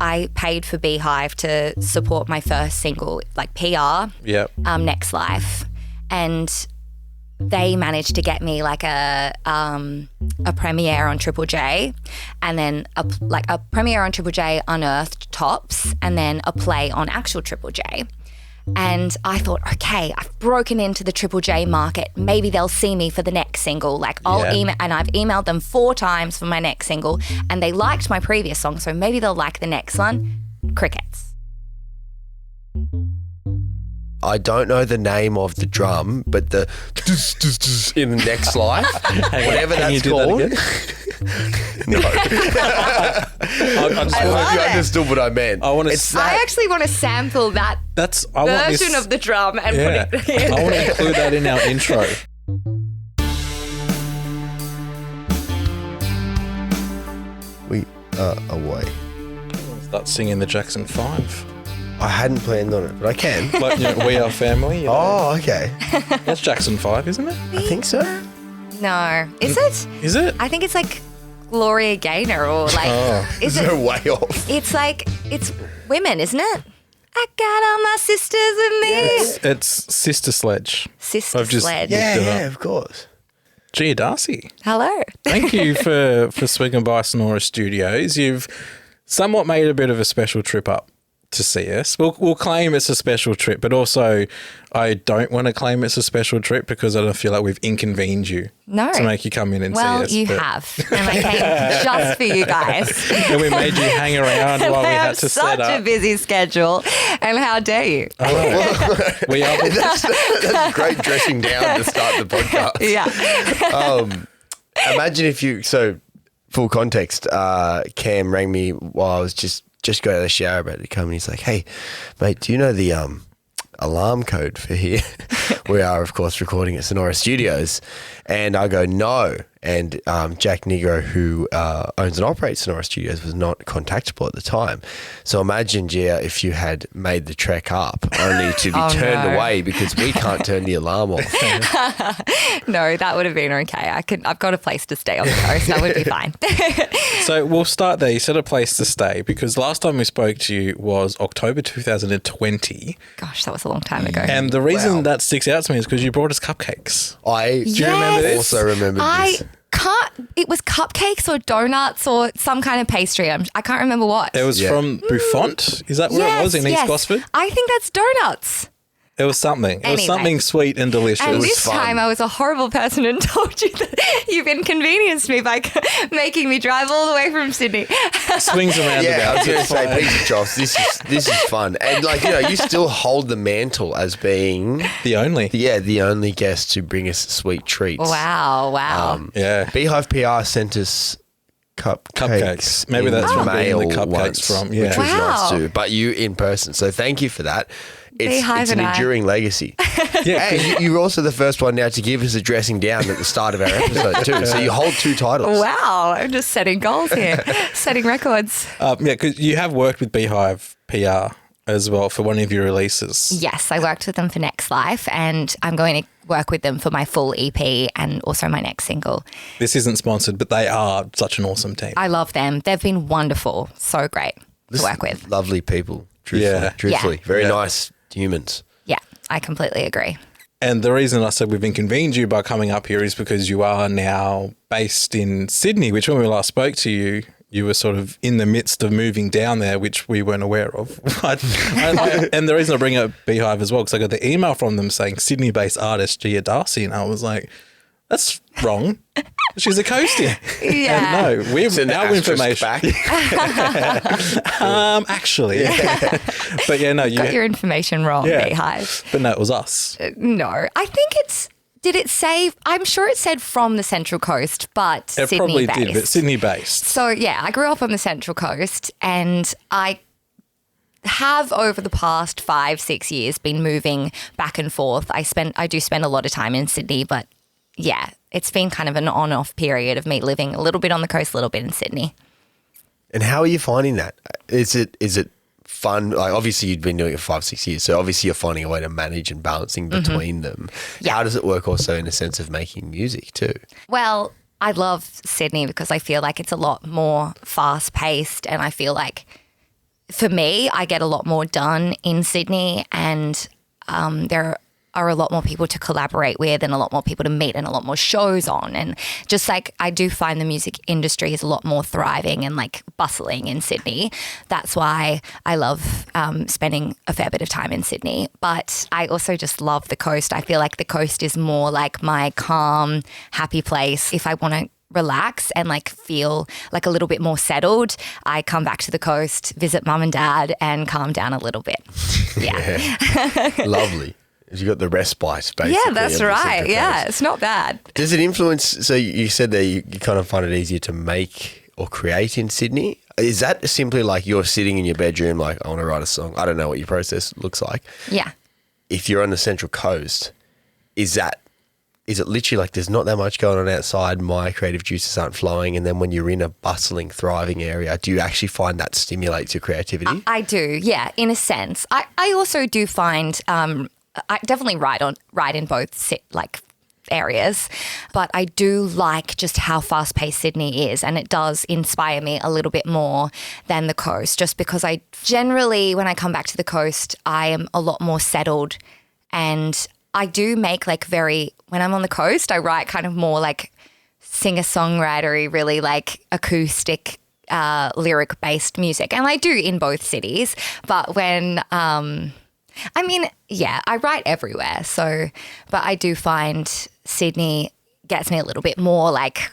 I paid for Beehive to support my first single, like PR, Next Life, and they managed to get me like a premiere on Triple J, and then a premiere on Triple J Unearthed Tops, and then a play on actual Triple J. And I thought, okay, I've broken into the Triple J market. Maybe they'll see me for the next single. Like email, and I've emailed them 4 times for my next single, and they liked my previous song, so maybe they'll like the next one. Crickets. I don't know the name of the drum, but the in the Next Life, whatever that's called. No. I hope you understood what I meant. I actually want to sample that version of the drum and put it in. I want to include that in our intro. We are away. Start singing the Jackson 5. I hadn't planned on it, but I can. Like, We Are Family. You know? Oh, okay. That's Jackson 5, isn't it? I think so. No. Is it? Is it? I think it's like Gloria Gaynor or like... Is it? No way off. It's like, it's women, isn't it? I got all my sisters in me. It's Sister Sledge. Sister Sledge. Yeah, of course. Gia Darcy. Hello. Thank you for swinging by Sonora Studios. You've somewhat made a bit of a special trip up to see us. We'll claim it's a special trip, but also I don't want to claim it's a special trip because I don't feel like we've inconvened you to make you come in and see us. Well, you have. And I came just for you guys. And we made you hang around while we had to set up. Such a busy schedule. And how dare you? We are. That's great dressing down to start the podcast. Yeah. Imagine if you, so full context, Cam rang me while I was just got out of the shower about to come, and he's like, "Hey, mate, do you know the alarm code for here?" We are, of course, recording at Sonora Studios. And I go, "No." And Jack Negro, who owns and operates Sonora Studios, was not contactable at the time. So imagine, Gia, if you had made the trek up only to be turned away because we can't turn the alarm off. No, that would have been okay. I've got a place to stay on the coast. That would be fine. So we'll start there. You said a place to stay because last time we spoke to you was October 2020. Gosh, that was a long time ago. And the reason that sticks out to me is because you brought us cupcakes. Do you remember this? Also remember this. It was cupcakes or donuts or some kind of pastry. I can't remember what. It was from Buffont. Is that where it was in East Gosford? I think that's donuts. It was something. It was something sweet and delicious. And this time I was a horrible person and told you that you've inconvenienced me by making me drive all the way from Sydney. Swings around. Yeah, I was going to say, Peter Joss, this is fun. And like, you still hold the mantle as being the only guest to bring us sweet treats. Wow. Beehive PR sent us cupcakes. Maybe that's where mail the cupcakes once, from. Which was nice too. But you in person. So thank you for that. It's an enduring legacy. Hey, you're also the first one now to give us a dressing down at the start of our episode too. So you hold 2 titles. Wow, I'm just setting goals here, setting records. Because you have worked with Beehive PR as well for one of your releases. Yes, I worked with them for Next Life, and I'm going to work with them for my full EP and also my next single. This isn't sponsored, but they are such an awesome team. I love them. They've been wonderful. So great to work with. Lovely people. Truthfully. Very nice humans. Yeah, I completely agree. And the reason I said we've inconvened you by coming up here is because you are now based in Sydney, which when we last spoke to you, you were sort of in the midst of moving down there, which we weren't aware of. And the reason I bring up Beehive as well, because I got the email from them saying Sydney-based artist Gia Darcy, and I was like, that's wrong. She's a coaster. Yeah. No, we've now information back. Actually. But yeah, no, you got your information wrong, Beehive. But no, it was us. No, I think did it say, I'm sure it said from the Central Coast, but Sydney-based. It probably did, but Sydney-based. So yeah, I grew up on the Central Coast, and I have over the past 5-6 years been moving back and forth. I do spend a lot of time in Sydney, but yeah, it's been kind of an on-off period of me living a little bit on the coast, a little bit in Sydney. And how are you finding that? Is it fun? Like, obviously you've been doing it for 5-6 years, so obviously you're finding a way to manage and balancing between them. Yeah. How does it work also in a sense of making music too? Well, I love Sydney because I feel like it's a lot more fast-paced, and I feel like for me, I get a lot more done in Sydney, and there are a lot more people to collaborate with and a lot more people to meet and a lot more shows on. And just like I do find the music industry is a lot more thriving and like bustling in Sydney. That's why I love spending a fair bit of time in Sydney. But I also just love the coast. I feel like the coast is more like my calm, happy place. If I want to relax and like feel like a little bit more settled, I come back to the coast, visit mum and dad and calm down a little bit. Yeah. Lovely. You got the respite, basically. Yeah, that's right. Yeah, it's not bad. Does it influence, so you said that you kind of find it easier to make or create in Sydney. Is that simply like you're sitting in your bedroom like, I want to write a song? I don't know what your process looks like. Yeah. If you're on the Central Coast, is it literally like there's not that much going on outside, my creative juices aren't flowing, and then when you're in a bustling, thriving area, do you actually find that stimulates your creativity? I do, yeah, in a sense. I also do find I definitely write in both areas, but I do like just how fast-paced Sydney is, and it does inspire me a little bit more than the coast, just because I generally, when I come back to the coast, I am a lot more settled, and I do make when I'm on the coast, I write kind of more like singer-songwritery, really like acoustic lyric-based music, and I do in both cities, but when I write everywhere. But I do find Sydney gets me a little bit more like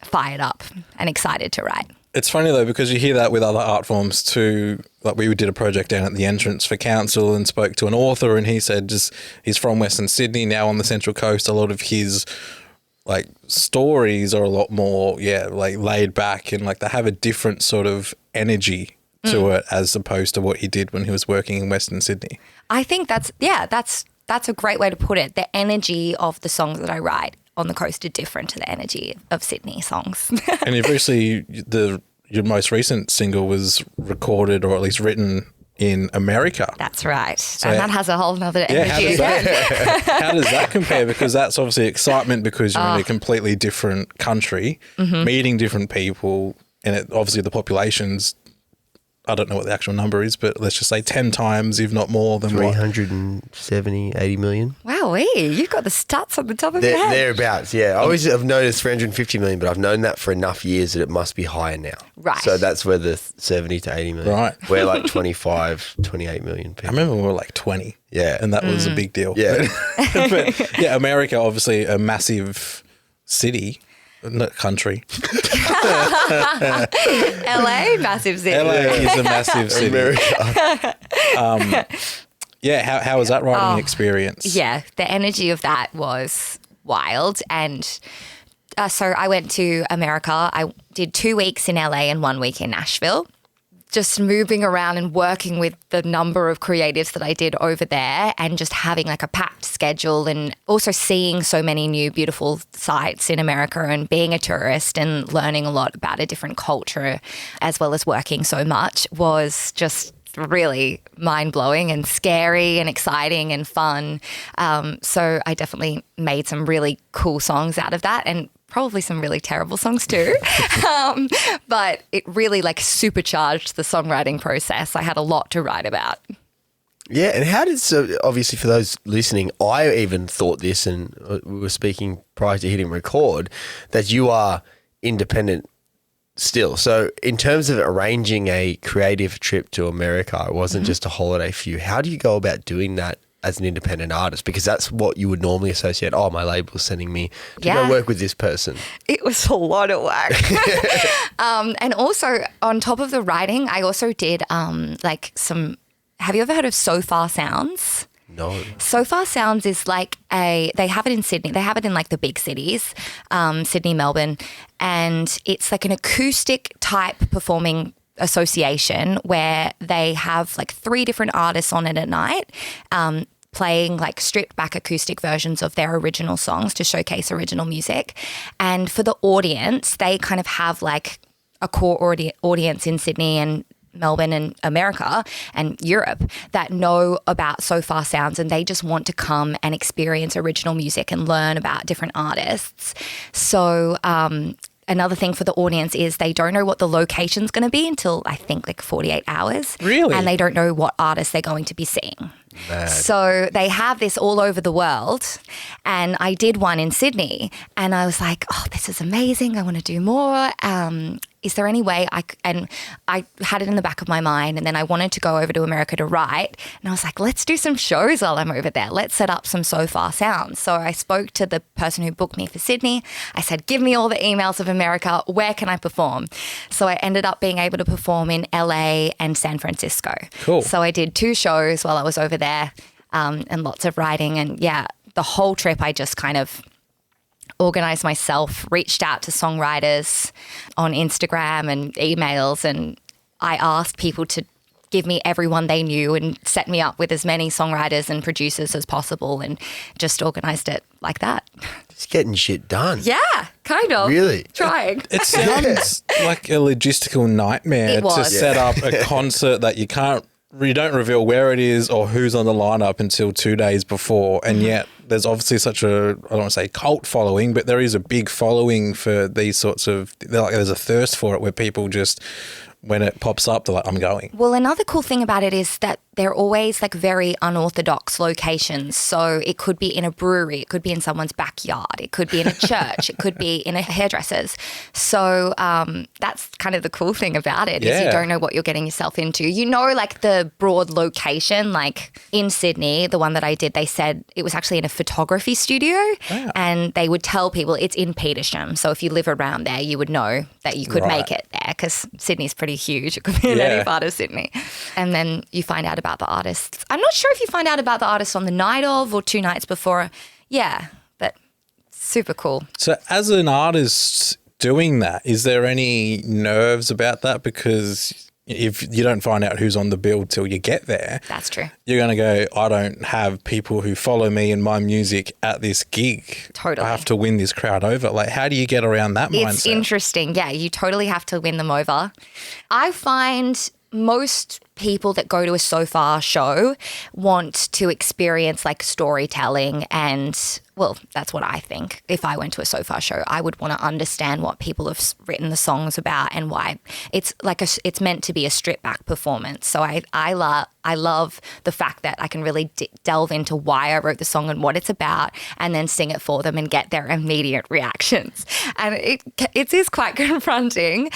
fired up and excited to write. It's funny though, because you hear that with other art forms too. Like we did a project down at the entrance for council and spoke to an author, and he said he's from Western Sydney, now on the Central Coast. A lot of his like stories are a lot more, like laid back, and like they have a different sort of energy to it as opposed to what he did when he was working in Western Sydney. I think that's a great way to put it. The energy of the songs that I write on the coast are different to the energy of Sydney songs. And you've recently, your most recent single was recorded or at least written in America. That's right. So, and that has a whole nother energy. How does that compare? Because that's obviously excitement because you're in a completely different country, meeting different people, and obviously the population's, I don't know what the actual number is, but let's just say 10 times, if not more than 370, 80 million. Wow, you've got the stats on the top of your head. Thereabouts, yeah. I always have noticed 350 million, but I've known that for enough years that it must be higher now. Right. So that's where the 70 to 80 million. Right. We're like 25, 28 million people. I remember we were like 20. Yeah. And that was a big deal. Yeah. But yeah, America, obviously a massive city. Not country. LA, massive city. LA is a massive city. America. How was that writing experience? Yeah, the energy of that was wild. And so I went to America. I did 2 weeks in LA and 1 week in Nashville. Just moving around and working with the number of creatives that I did over there, and just having like a packed schedule, and also seeing so many new beautiful sites in America, and being a tourist and learning a lot about a different culture, as well as working so much, was just really mind-blowing and scary and exciting and fun. So I definitely made some really cool songs out of that, and probably some really terrible songs too. But it really like supercharged the songwriting process. I had a lot to write about. Yeah, and so obviously for those listening, I even thought this, and we were speaking prior to hitting record, that you are independent still. So in terms of arranging a creative trip to America, it wasn't just a holiday for you. How do you go about doing that as an independent artist? Because that's what you would normally associate. Oh, my label's sending me to go work with this person. It was a lot of work. And also on top of the writing, I also did have you ever heard of So Far Sounds? No. So Far Sounds is like they have it in Sydney. They have it in like the big cities, Sydney, Melbourne. And it's like an acoustic type performing association where they have like 3 different artists on it at night, playing like stripped back acoustic versions of their original songs to showcase original music. And for the audience, they kind of have like a core audience in Sydney and Melbourne and America and Europe that know about So Far Sounds, and they just want to come and experience original music and learn about different artists. So another thing for the audience is they don't know what the location's going to be until I think like 48 hours. Really? And they don't know what artists they're going to be seeing. Mad. So they have this all over the world. And I did one in Sydney and I was like, oh, this is amazing. I want to do more. Is there any way and I had it in the back of my mind, and then I wanted to go over to America to write, and I was like, let's do some shows while I'm over there. Let's set up some So Far sounds. So I spoke to the person who booked me for Sydney. I said, give me all the emails of America. Where can I perform? So I ended up being able to perform in LA and San Francisco. Cool. So I did 2 shows while I was over there, and lots of writing. And yeah, the whole trip I just kind of organised myself, reached out to songwriters on Instagram and emails, and I asked people to give me everyone they knew and set me up with as many songwriters and producers as possible, and just organised it like that. Just getting shit done. Yeah, kind of. Really? Trying. It sounds like a logistical nightmare to set up a concert that you don't reveal where it is or who's on the lineup until 2 days before. And yet there's obviously such I don't want to say cult following, but there is a big following for these sorts of, there's a thirst for it where people just, when it pops up, they're like, I'm going. Well, another cool thing about it is that they're always like very unorthodox locations. So it could be in a brewery, it could be in someone's backyard, it could be in a church, it could be in a hairdresser's. So that's kind of the cool thing about it is you don't know what you're getting yourself into. You know, like the broad location, like in Sydney, the one that I did, they said it was actually in a photography studio. Wow. And they would tell people it's in Petersham. So if you live around there, you would know that you could make it there, because Sydney's pretty huge. It could be in any part of Sydney. And then you find out about the artists. I'm not sure if you find out about the artists on the night of or 2 nights before. Yeah, but super cool. So as an artist doing that, is there any nerves about that? Because if you don't find out who's on the bill till you get there, that's true. You're going to go, I don't have people who follow me and my music at this gig. Totally. I have to win this crowd over. Like, how do you get around that mindset? It's interesting. Yeah, you totally have to win them over. I find most people that go to a So Far show want to experience like storytelling, and well, that's what I think. If I went to a So Far show, I would want to understand what people have written the songs about and why it's like it's meant to be a stripped back performance. So I love the fact that I can really delve into why I wrote the song and what it's about, and then sing it for them and get their immediate reactions. And it is quite confronting,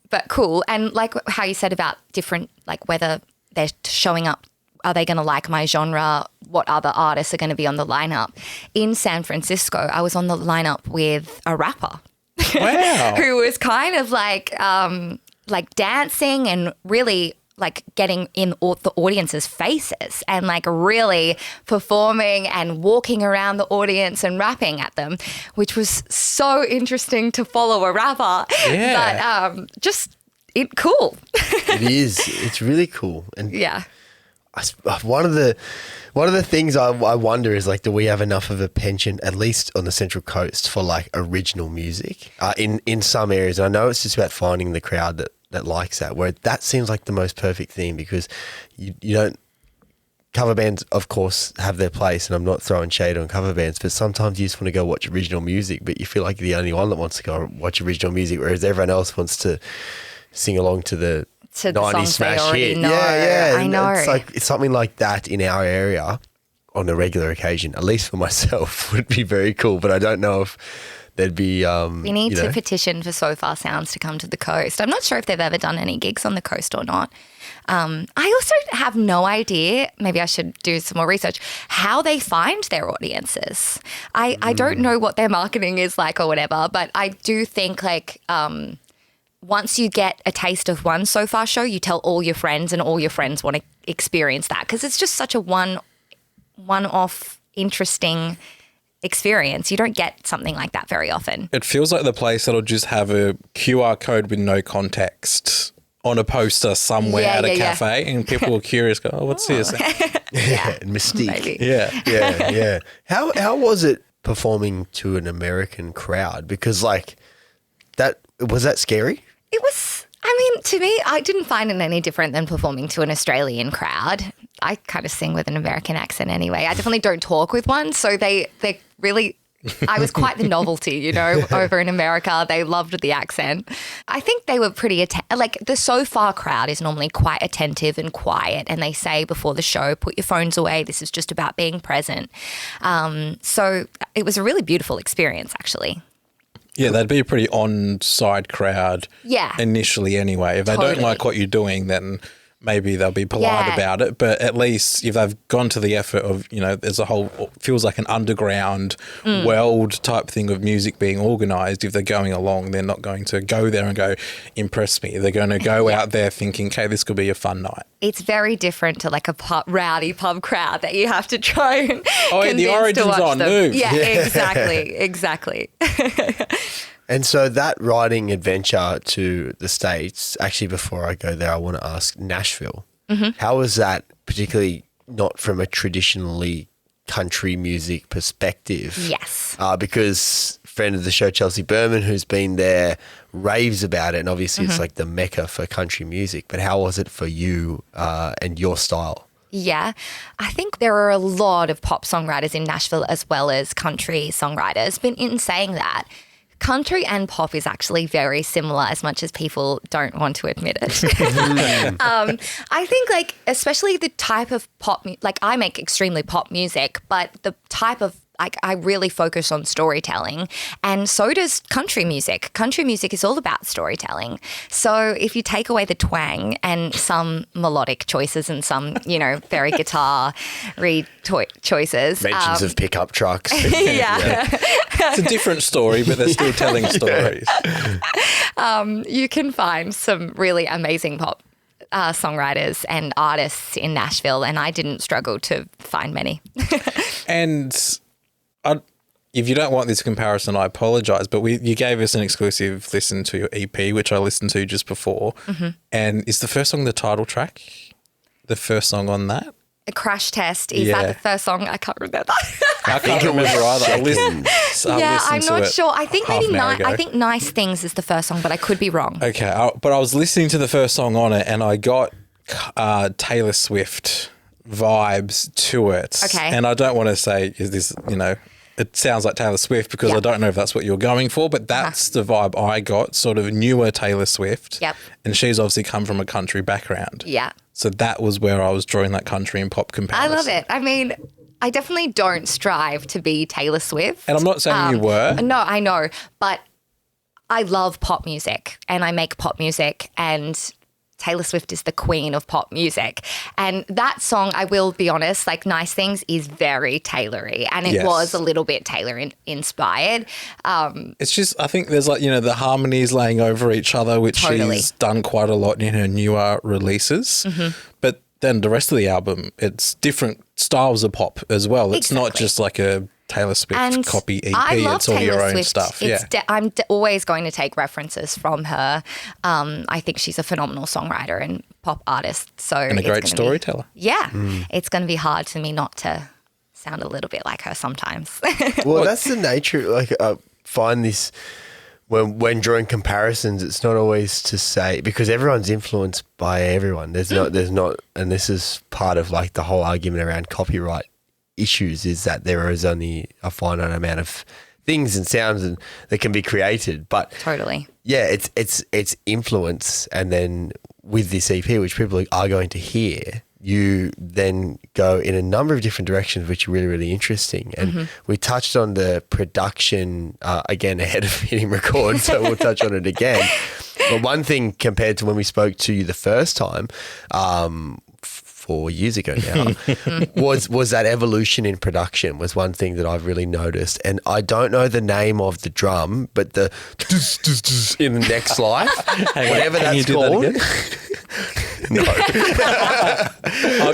but cool. And like how you said about different, like whether they're showing up, are they going to like my genre? What other artists are going to be on the lineup? In San Francisco, I was on the lineup with a rapper. Wow. Who was kind of like dancing and really like getting in the audience's faces and like really performing and walking around the audience and rapping at them, which was so interesting to follow a rapper. Yeah. But cool. It is. It's really cool. And yeah. One of the things I wonder is like, do we have enough of a penchant, at least on the Central Coast, for like original music in some areas? And I know it's just about finding the crowd that likes that, where that seems like the most perfect thing, because you don't, cover bands of course have their place, and I'm not throwing shade on cover bands, but sometimes you just want to go watch original music, but you feel like you're the only one that wants to go watch original music, whereas everyone else wants to sing along to the 90s smash hit. Yeah, I know. It's like it's something like that in our area on a regular occasion, at least for myself, would be very cool, but I don't know if there'd be we need to petition for So Far Sounds to come to the coast. I'm not sure if they've ever done any gigs on the coast or not. I also have no idea, maybe I should do some more research, how they find their audiences. I don't know what their marketing is like or whatever, but I do think like once you get a taste of one So Far show, you tell all your friends, and all your friends want to experience that, because it's just such a one-off interesting experience. You don't get something like that very often. It feels like the place that'll just have a QR code with no context on a poster somewhere at a cafe, and people are curious, go, oh, what's this? Mystique. Maybe. Yeah. How was it performing to an American crowd? Because like was that scary? It was, I mean, to me, I didn't find it any different than performing to an Australian crowd. I kind of sing with an American accent anyway. I definitely don't talk with one. So they really I was quite the novelty, you know, over in America. They loved the accent. I think they were pretty, like the so far crowd is normally quite attentive and quiet. And they say before the show, put your phones away. This is just about being present. So it was a really beautiful experience, actually. Yeah, they'd be a pretty on-side crowd initially anyway. If they don't like what you're doing, then maybe they'll be polite about it. But at least if they've gone to the effort of, you know, there's a whole, feels like an underground world type thing of music being organised. If they're going along, they're not going to go there and go, impress me. They're going to go out there thinking, okay, this could be a fun night. It's very different to like a rowdy pub crowd that you have to try and the Origin's on, move. Yeah, exactly. And so that riding adventure to the States, actually before I go there, I want to ask Nashville. How was that, particularly not from a traditionally country music perspective? Yes. Because friend of the show, Chelsea Berman, who's been there, raves about it. And obviously it's like the mecca for country music. But how was it for you and your style? Yeah, I think there are a lot of pop songwriters in Nashville as well as country songwriters. But in saying that, country and pop is actually very similar as much as people don't want to admit it. I think like especially the type of pop, like I make extremely pop music, but the type of like I really focus on storytelling, and so does country music. Country music is all about storytelling. So if you take away the twang and some melodic choices and some, you know, very guitar choices. Mentions of pickup trucks. Yeah. It's a different story, but they're still telling stories. You can find some really amazing pop songwriters and artists in Nashville, and I didn't struggle to find many. And if you don't want this comparison, I apologise, but you gave us an exclusive listen to your EP, which I listened to just before. And is the first song the title track? The first song on that? A Crash Test, is that the first song? I can't remember. I can't remember either. I'm not sure. I think maybe Nice Things is the first song, but I could be wrong. Okay, but I was listening to the first song on it and I got Taylor Swift vibes to it. Okay. And I don't want to say, is this, you know, it sounds like Taylor Swift because I don't know if that's what you're going for, but that's the vibe I got, sort of newer Taylor Swift. Yep. And she's obviously come from a country background. Yeah. So that was where I was drawing that country and pop comparison. I love it. I mean, I definitely don't strive to be Taylor Swift. And I'm not saying you were. No, I know. But I love pop music and I make pop music, and Taylor Swift is the queen of pop music. And that song, I will be honest, like Nice Things is very Taylor-y, and it was a little bit Taylor inspired. It's just, I think there's like, you know, the harmonies laying over each other, which she's done quite a lot in her newer releases. But then the rest of the album, it's different styles of pop as well. It's not just like a Taylor Swift copy EP. It's all your own stuff. I'm always going to take references from her. I think she's a phenomenal songwriter and pop artist. And a great storyteller. It's going to be hard for me not to sound a little bit like her sometimes. Well, that's the nature. Like, I find this when drawing comparisons, it's not always to say, because everyone's influenced by everyone. There's not, and this is part of like the whole argument around copyright issues, is that there is only a finite amount of things and sounds that can be created. But totally, it's influence. And then with this EP, which people are going to hear, you then go in a number of different directions, which are really, really interesting. And we touched on the production again ahead of hitting record, so we'll touch on it again. But one thing compared to when we spoke to you the first time, 4 years ago now, was that evolution in production was one thing that I've really noticed. And I don't know the name of the drum, but the in the next life, whatever that's called. No. I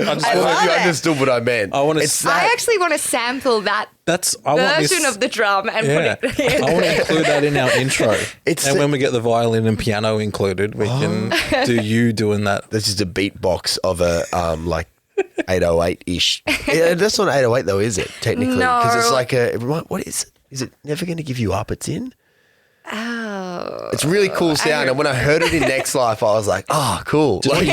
just wonder if you understood what I meant. I actually want to sample that version of the drum and put it in. I want to include that in our intro. When we get the violin and piano included, we can do you doing that. This is a beatbox of a like 808-ish. That's not 808 though, is it? Technically, because it's like what is it? Is it Never Gonna Give You Up? It's in. Oh, it's a really cool sound, and when I heard it in Next Life, I was like, "Oh, cool!" Like,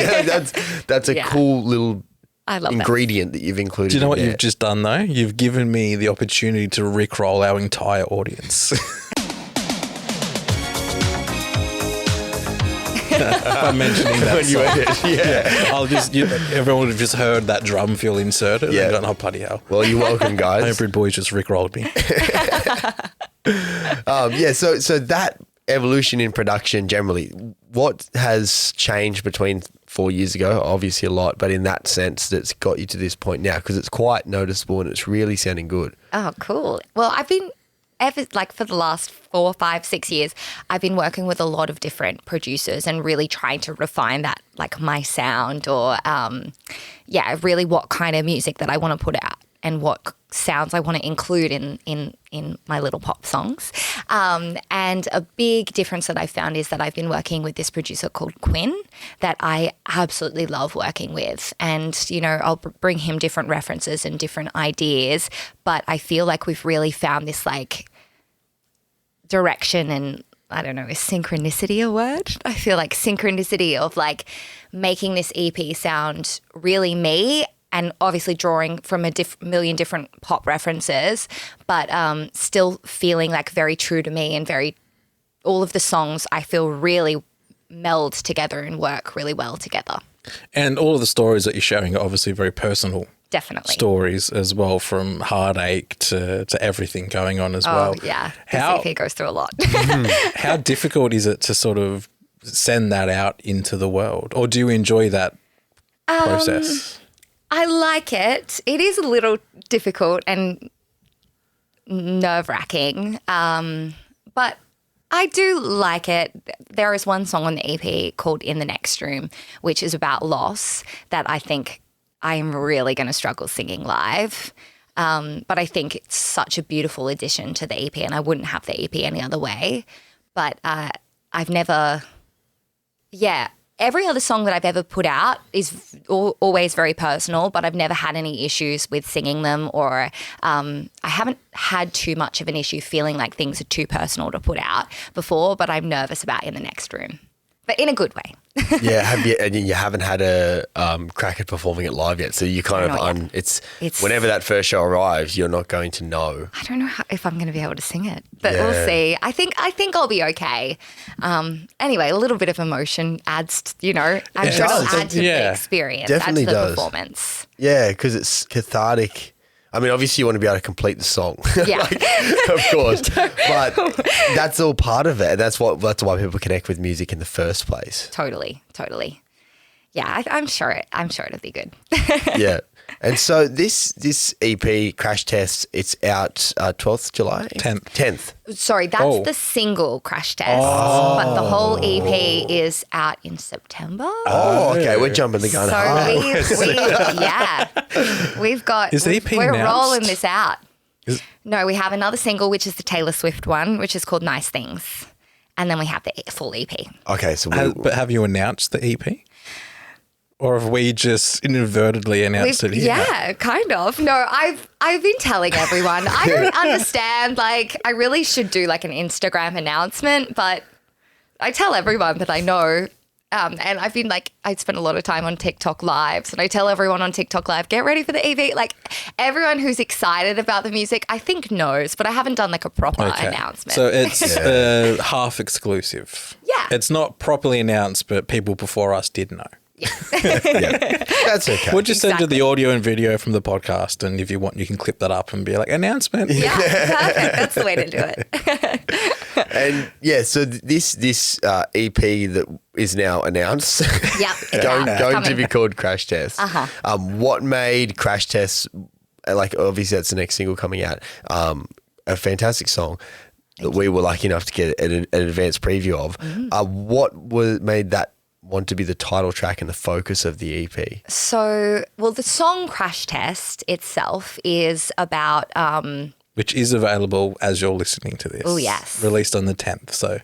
that's a cool little I love ingredient that you've included. Do you know what there. you've just done though? You've given me the opportunity to rickroll our entire audience. By mentioning that When you song. edit, I'll just everyone would have just heard that drum fill inserted and gone, oh bloody hell. Well, you're welcome, guys. Homebrewed boys just rickrolled me. So that evolution in production generally, what has changed between 4 years ago? Obviously a lot, but in that sense that's got you to this point now, because it's quite noticeable and it's really sounding good. Oh, cool. Well, I've been for the last 4, 5, 6 years, I've been working with a lot of different producers and really trying to refine that, like my sound or, really what kind of music that I want to put out and what sounds I want to include in my little pop songs. And a big difference that I found is that I've been working with this producer called Quinn that I absolutely love working with. And, I'll bring him different references and different ideas, but I feel like we've really found this like direction and I don't know, is synchronicity a word? I feel like synchronicity of like making this EP sound really me and obviously drawing from a million different pop references, but still feeling like very true to me and all of the songs I feel really meld together and work really well together. And all of the stories that you're sharing are obviously very personal. Definitely. Stories as well, from heartache to everything going on as well. Oh, yeah. This EP goes through a lot. How difficult is it to sort of send that out into the world? Or do you enjoy that process? I like it. It is a little difficult and nerve-wracking, but I do like it. There is one song on the EP called In the Next Room, which is about loss that I think I am really going to struggle singing live. But I think it's such a beautiful addition to the EP and I wouldn't have the EP any other way. But I've never, every other song that I've ever put out is always very personal, but I've never had any issues with singing them or I haven't had too much of an issue feeling like things are too personal to put out before, but I'm nervous about In the Next Room. But in a good way. And you haven't had a crack at performing it live yet, so you kind of it's whenever that first show arrives, you're not going to know. I don't know if I'm going to be able to sing it, but we'll see. I think I'll be okay. Anyway, a little bit of emotion adds, I'm sure it'll add to the experience, Definitely add to the does. performance. Yeah, because it's cathartic. I mean, obviously you want to be able to complete the song, Yeah. of course, but that's all part of it. That's why people connect with music in the first place. Totally. Yeah, I'm sure it'll be good. Yeah. And so this EP, Crash Test, it's out 12th July? 10th. Sorry, that's the single Crash Test, but the whole EP is out in September. Oh, okay. We're jumping the gun hard. We've got, is the EP we're announced? rolling this out. No, we have another single, which is the Taylor Swift one, which is called Nice Things. And then we have the full EP. Okay, so But have you announced the EP? Or have we just inadvertently announced it here? Yeah, kind of. No, I've been telling everyone. I don't understand. Like, I really should do like an Instagram announcement, but I tell everyone that I know. And I've been like, I spend a lot of time on TikTok lives and I tell everyone on TikTok live, get ready for the EP. Like everyone who's excited about the music, I think knows, but I haven't done like a proper announcement. So it's half exclusive. Yeah. It's not properly announced, but people before us did know. Yeah. that's okay. We'll just send you the audio and video from the podcast, and if you want, you can clip that up and be like, announcement. Yeah, perfect. That's the way to do it. And so this EP that is now announced, going to be called Crash Test. What made Crash Test, like obviously that's the next single coming out, a fantastic song that we were lucky enough to get an advanced preview of. What made that want to be the title track and the focus of the EP? So, the song Crash Test itself is about... which is available as you're listening to this. Oh, yes. Released on the 10th, so...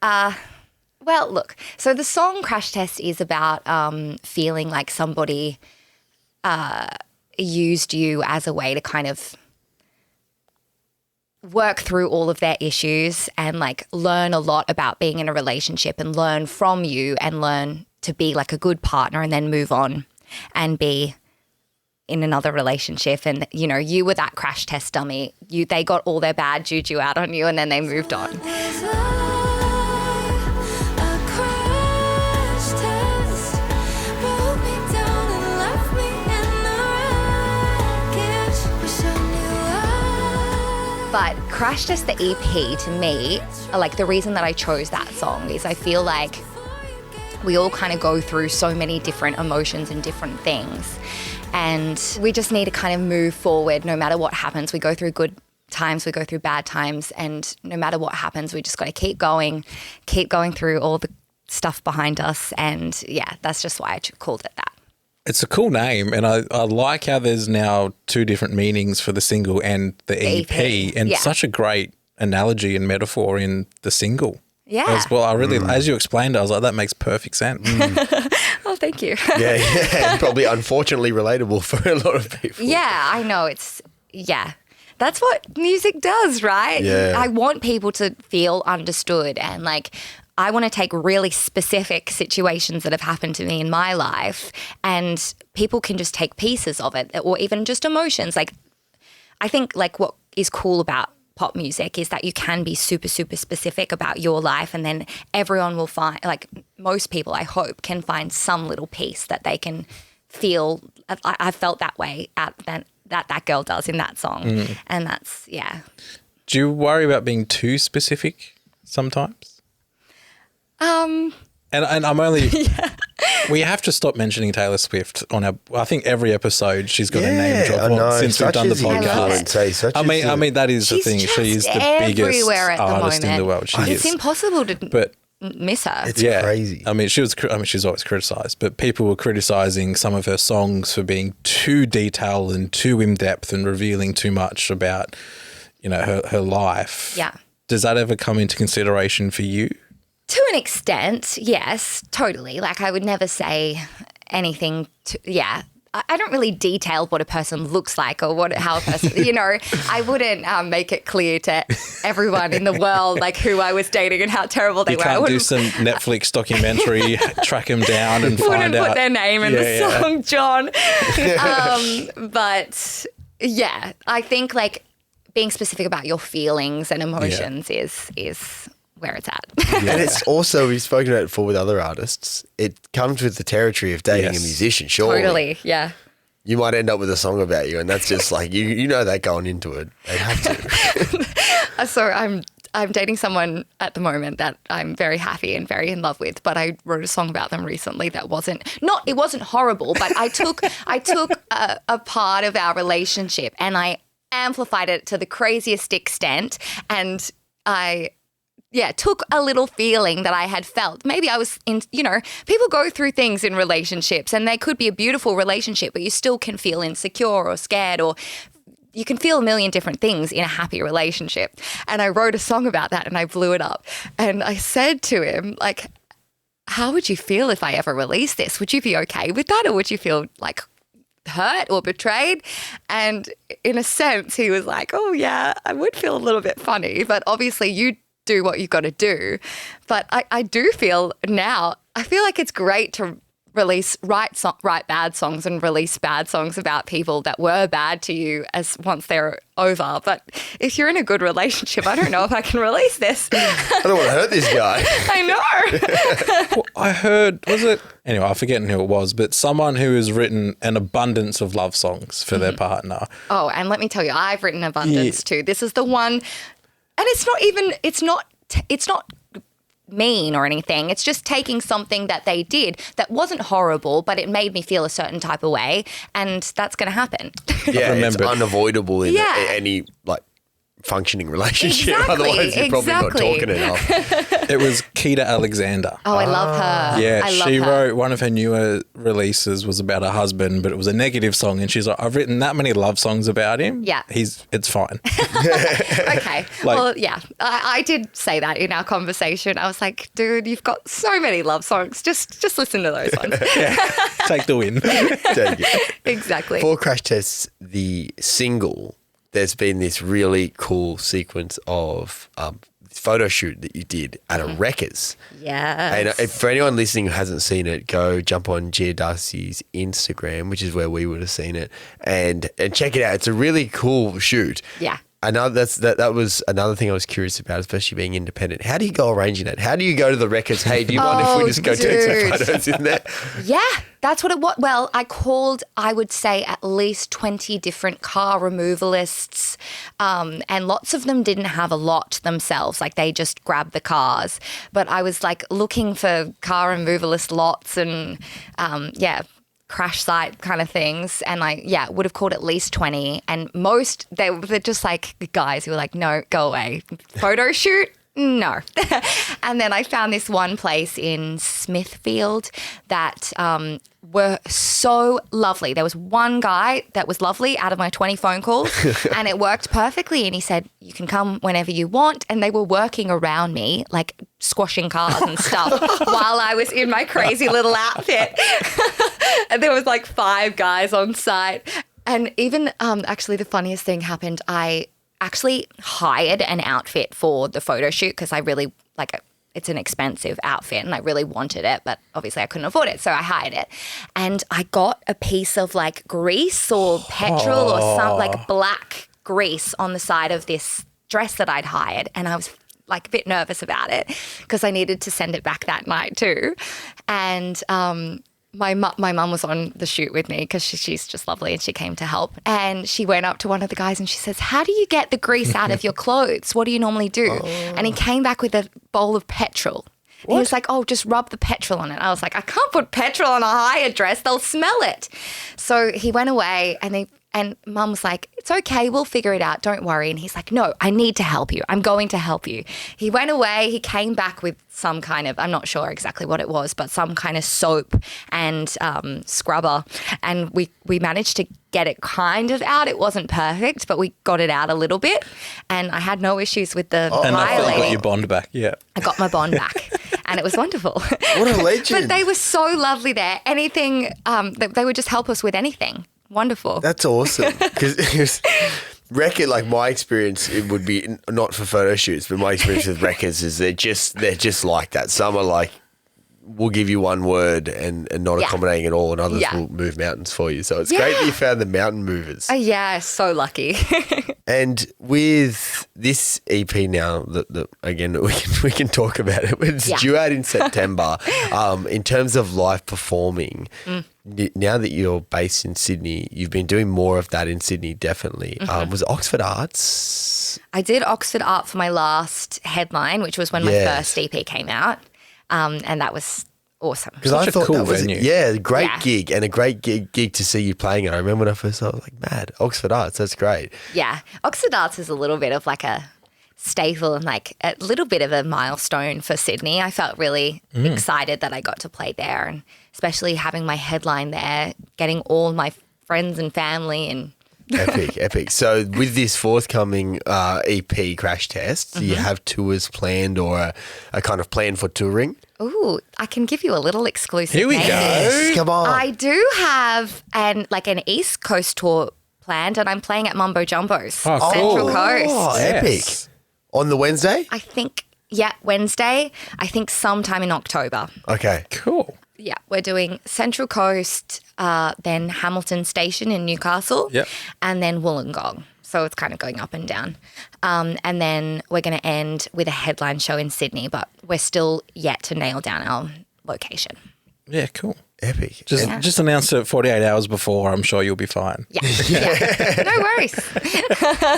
Well, look, so the song Crash Test is about feeling like somebody used you as a way to kind of work through all of their issues and like learn a lot about being in a relationship and learn from you and learn to be like a good partner and then move on and be in another relationship, and you know, you were that crash test dummy. They got all their bad juju out on you, and then they moved on. But Crash Test, the EP, to me, like the reason that I chose that song is I feel like we all kind of go through so many different emotions and different things. And we just need to kind of move forward no matter what happens. We go through good times, we go through bad times, and no matter what happens, we just got to keep going through all the stuff behind us. And yeah, that's just why I called it that. It's a cool name, and I like how there's now two different meanings for the single and the EP, and such a great analogy and metaphor in the single. Yeah. As well, I really, as you explained it, I was like, that makes perfect sense. Oh, thank you. Yeah, and probably unfortunately relatable for a lot of people. Yeah, I know. That's what music does, right? Yeah. I want people to feel understood, and like, I want to take really specific situations that have happened to me in my life, and people can just take pieces of it, or even just emotions. Like, I think like what is cool about pop music is that you can be super, super specific about your life, and then everyone will find, like most people, I hope, can find some little piece that they can feel. I felt that way that girl does in that song. And that's, yeah. Do you worry about being too specific sometimes? And I'm only, we have to stop mentioning Taylor Swift on I think every episode she's got a name drop since we've done the podcast. I mean, that is the thing. She is the biggest artist in the world. It's impossible to miss her. It's crazy. I mean, she's always criticised, but people were criticising some of her songs for being too detailed and too in depth and revealing too much about, you know, her life. Yeah. Does that ever come into consideration for you? To an extent, yes, totally. Like, I would never say anything I don't really detail what a person looks like or how a person, you know, I wouldn't make it clear to everyone in the world, like, who I was dating and how terrible they were. You can't do some Netflix documentary, track them down and find out. Wouldn't put their name in the song, John. But yeah, I think like being specific about your feelings and emotions is where it's at. And it's also, we've spoken about it before with other artists, it comes with the territory of dating a musician, surely. Totally, yeah. You might end up with a song about you, and that's just like, you know that going into it. They have to. So I'm dating someone at the moment that I'm very happy and very in love with, but I wrote a song about them recently that wasn't horrible, but I took a part of our relationship and I amplified it to the craziest extent, and I took a little feeling that I had felt. Maybe I was in, you know, people go through things in relationships and they could be a beautiful relationship, but you still can feel insecure or scared, or you can feel a million different things in a happy relationship. And I wrote a song about that and I blew it up. And I said to him, like, how would you feel if I ever released this? Would you be okay with that? Or would you feel like hurt or betrayed? And in a sense, he was like, oh yeah, I would feel a little bit funny, but obviously you do what you've got to do. But I do feel now, I feel like it's great to write bad songs and release bad songs about people that were bad to you as once they're over. But if you're in a good relationship, I don't know if I can release this. I don't want to hurt this guy. I know. Well, I heard, anyway, I'm forgetting who it was, but someone who has written an abundance of love songs for their partner. Oh, and let me tell you, I've written abundance too. This is the one, and it's not mean or anything. It's just taking something that they did that wasn't horrible, but it made me feel a certain type of way, and that's going to Yeah, happen. it's unavoidable in any like functioning relationship. Exactly, Otherwise, you're probably not talking enough. It was Keita Alexander. Oh, I love her. Yeah, she her. wrote one of her newer releases was about her husband, but it was a negative song, and she's like, I've written that many love songs about him. Yeah. It's fine. Okay. Well, yeah, I did say that in our conversation. I was like, dude, you've got so many love songs. Just listen to those ones. Take the win. Take it. Exactly. For Crash Test, the single, there's been this really cool sequence of photo shoot that you did at a Wreckers. Yeah. And if, for anyone listening who hasn't seen it, go jump on Gia Darcy's Instagram, which is where we would have seen it, and check it out. It's a really cool shoot. Yeah. That was another thing I was curious about, especially being independent. How do you go arranging it? How do you go to the Wreckers? Hey, do you mind if we just go take some photos in there? Yeah, that's what it was. Well, I called, I would say, at least 20 different car removalists, and lots of them didn't have a lot themselves. Like, they just grabbed the cars. But I was like looking for car removalist lots and crash site kind of things, and would have called at least 20, and most they're just like guys who were like, no, go away, photo shoot, no. And then I found this one place in Smithfield that were so lovely. There was one guy that was lovely out of my 20 phone calls, and it worked perfectly, and he said, you can come whenever you want, and they were working around me, like squashing cars and stuff while I was in my crazy little outfit. And there was like 5 guys on site. And even actually the funniest thing happened. I actually hired an outfit for the photo shoot because I really it's an expensive outfit and I really wanted it, but obviously I couldn't afford it. So I hired it. And I got a piece of like grease or petrol or some like black grease on the side of this dress that I'd hired. And I was like a bit nervous about it because I needed to send it back that night too. And my mum was on the shoot with me because she's just lovely and she came to help. And she went up to one of the guys and she says, how do you get the grease out of your clothes? What do you normally do? And he came back with a bowl of petrol. He was like, oh, just rub the petrol on it. I was like, I can't put petrol on a hired dress. They'll smell it. So he went away and Mum was like, it's okay, we'll figure it out, don't worry. And he's like, no, I need to help you. I'm going to help you. He went away, he came back with some kind of, I'm not sure exactly what it was, but some kind of soap and scrubber. And we managed to get it kind of out. It wasn't perfect, but we got it out a little bit. And I had no issues with the And I lady. got your bond back, yeah. I got my bond back. And it was wonderful. What a legend. But they were so lovely there. Anything, they would just help us with anything. Wonderful. That's awesome. Because Wreckers, like my experience, it would be not for photo shoots, but my experience with Wreckers is they're just like that. Some are like, we'll give you one word and not accommodating at all, and others will move mountains for you. So it's great that you found the mountain movers. Yeah, so lucky. And with this EP now, that again we can talk about it. It's due out in September. In terms of live performing, now that you're based in Sydney, you've been doing more of that in Sydney, definitely. Was it Oxford Arts? I did Oxford Art for my last headline, which was when my first EP came out, and that was awesome. Because I thought cool that was venue. a great gig and a great gig to see you playing it. I remember when I first saw it, I was like, mad, Oxford Arts, that's great. Yeah, Oxford Arts is a little bit of like a staple and like a little bit of a milestone for Sydney. I felt really excited that I got to play there, and especially having my headline there, getting all my friends and family and Epic. So with this forthcoming EP Crash Test, do you have tours planned or a kind of plan for touring? Ooh, I can give you a little exclusive. Here we go. Yes, come on. I do have an East Coast tour planned, and I'm playing at Mumbo Jumbo's Central Coast. Oh, epic. On the Wednesday? I think, Wednesday. I think sometime in October. Okay. Cool. Yeah, we're doing Central Coast, then Hamilton Station in Newcastle, and then Wollongong. So it's kind of going up and down. And then we're going to end with a headline show in Sydney, but we're still yet to nail down our location. Yeah, cool. Epic. Just announce it 48 hours before. I'm sure you'll be fine. Yeah. No worries.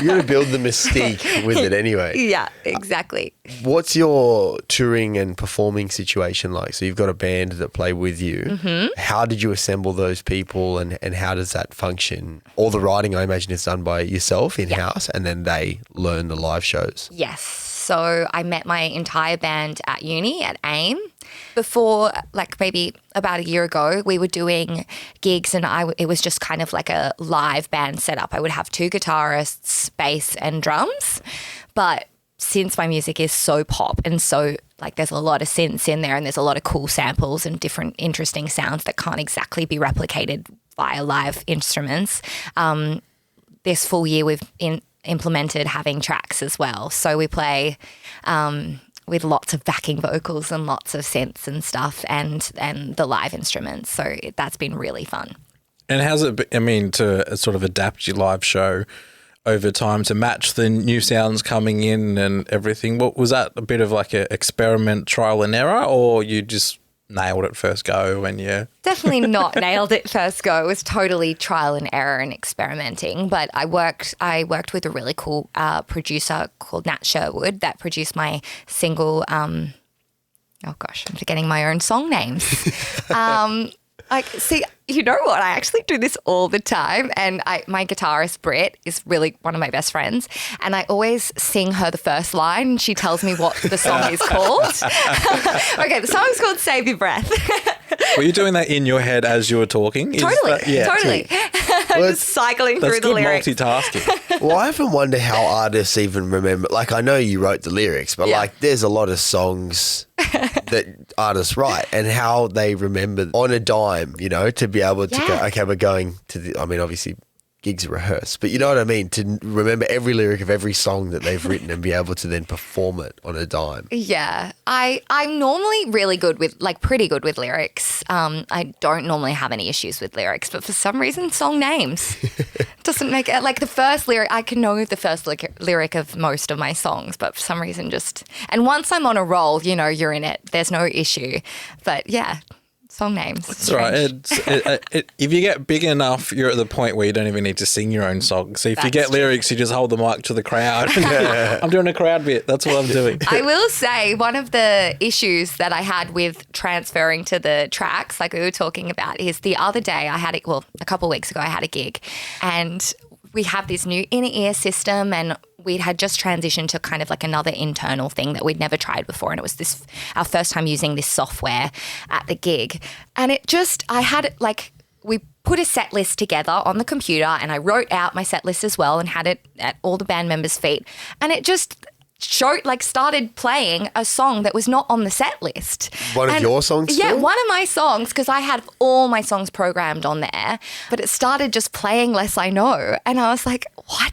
You got to build the mystique with it anyway. Yeah, exactly. What's your touring and performing situation like? So you've got a band that play with you. Mm-hmm. How did you assemble those people and how does that function? All the writing, I imagine, is done by yourself in-house and then they learn the live shows. Yes. So I met my entire band at uni at AIM. Before, like maybe about a year ago, we were doing gigs and it was just kind of like a live band setup. I would have 2 guitarists, bass and drums. But since my music is so pop and so like there's a lot of synths in there and there's a lot of cool samples and different interesting sounds that can't exactly be replicated via live instruments, this full year we've implemented having tracks as well. So we play with lots of backing vocals and lots of synths and stuff and the live instruments. So that's been really fun. And how's it been, to sort of adapt your live show over time to match the new sounds coming in and everything? What was that, a bit of like an experiment, trial and error, or you just nailed it first go when you... Definitely not nailed it first go. It was totally trial and error and experimenting. But I worked with a really cool producer called Nat Sherwood that produced my single. Oh gosh, I'm forgetting my own song names. See, you know what? I actually do this all the time, and my guitarist Britt is really one of my best friends, and I always sing her the first line. And she tells me what the song is called. Okay, the song's called "Save Your Breath." Were you doing that in your head as you were talking? Totally. I'm just cycling through the lyrics. That's good multitasking. Well, I often wonder how artists even remember. Like, I know you wrote the lyrics, but like, there's a lot of songs that artists write, and how they remember on a dime, to be able to go, okay, we're going to the, I mean, obviously gigs are rehearsed, but you know what I mean? To remember every lyric of every song that they've written and be able to then perform it on a dime. Yeah. I'm normally really good with, pretty good with lyrics. I don't normally have any issues with lyrics, but for some reason, song names doesn't make it. Like the first lyric, I can know the first lyric of most of my songs, but for some reason and once I'm on a roll, you're in it. There's no issue. But yeah. Song names. That's right. If you get big enough, you're at the point where you don't even need to sing your own song. So if you get lyrics, you just hold the mic to the crowd. I'm doing a crowd bit. That's what I'm doing. I will say one of the issues that I had with transferring to the tracks, like we were talking about, is the other day a couple of weeks ago, I had a gig, and we have this new inner ear system, and we had just transitioned to kind of like another internal thing that we'd never tried before. And it was our first time using this software at the gig. And we put a set list together on the computer, and I wrote out my set list as well and had it at all the band members' feet. And it just started playing a song that was not on the set list. One of your songs? Yeah, one of my songs, because I had all my songs programmed on there, but it started just playing Less I Know. And I was like,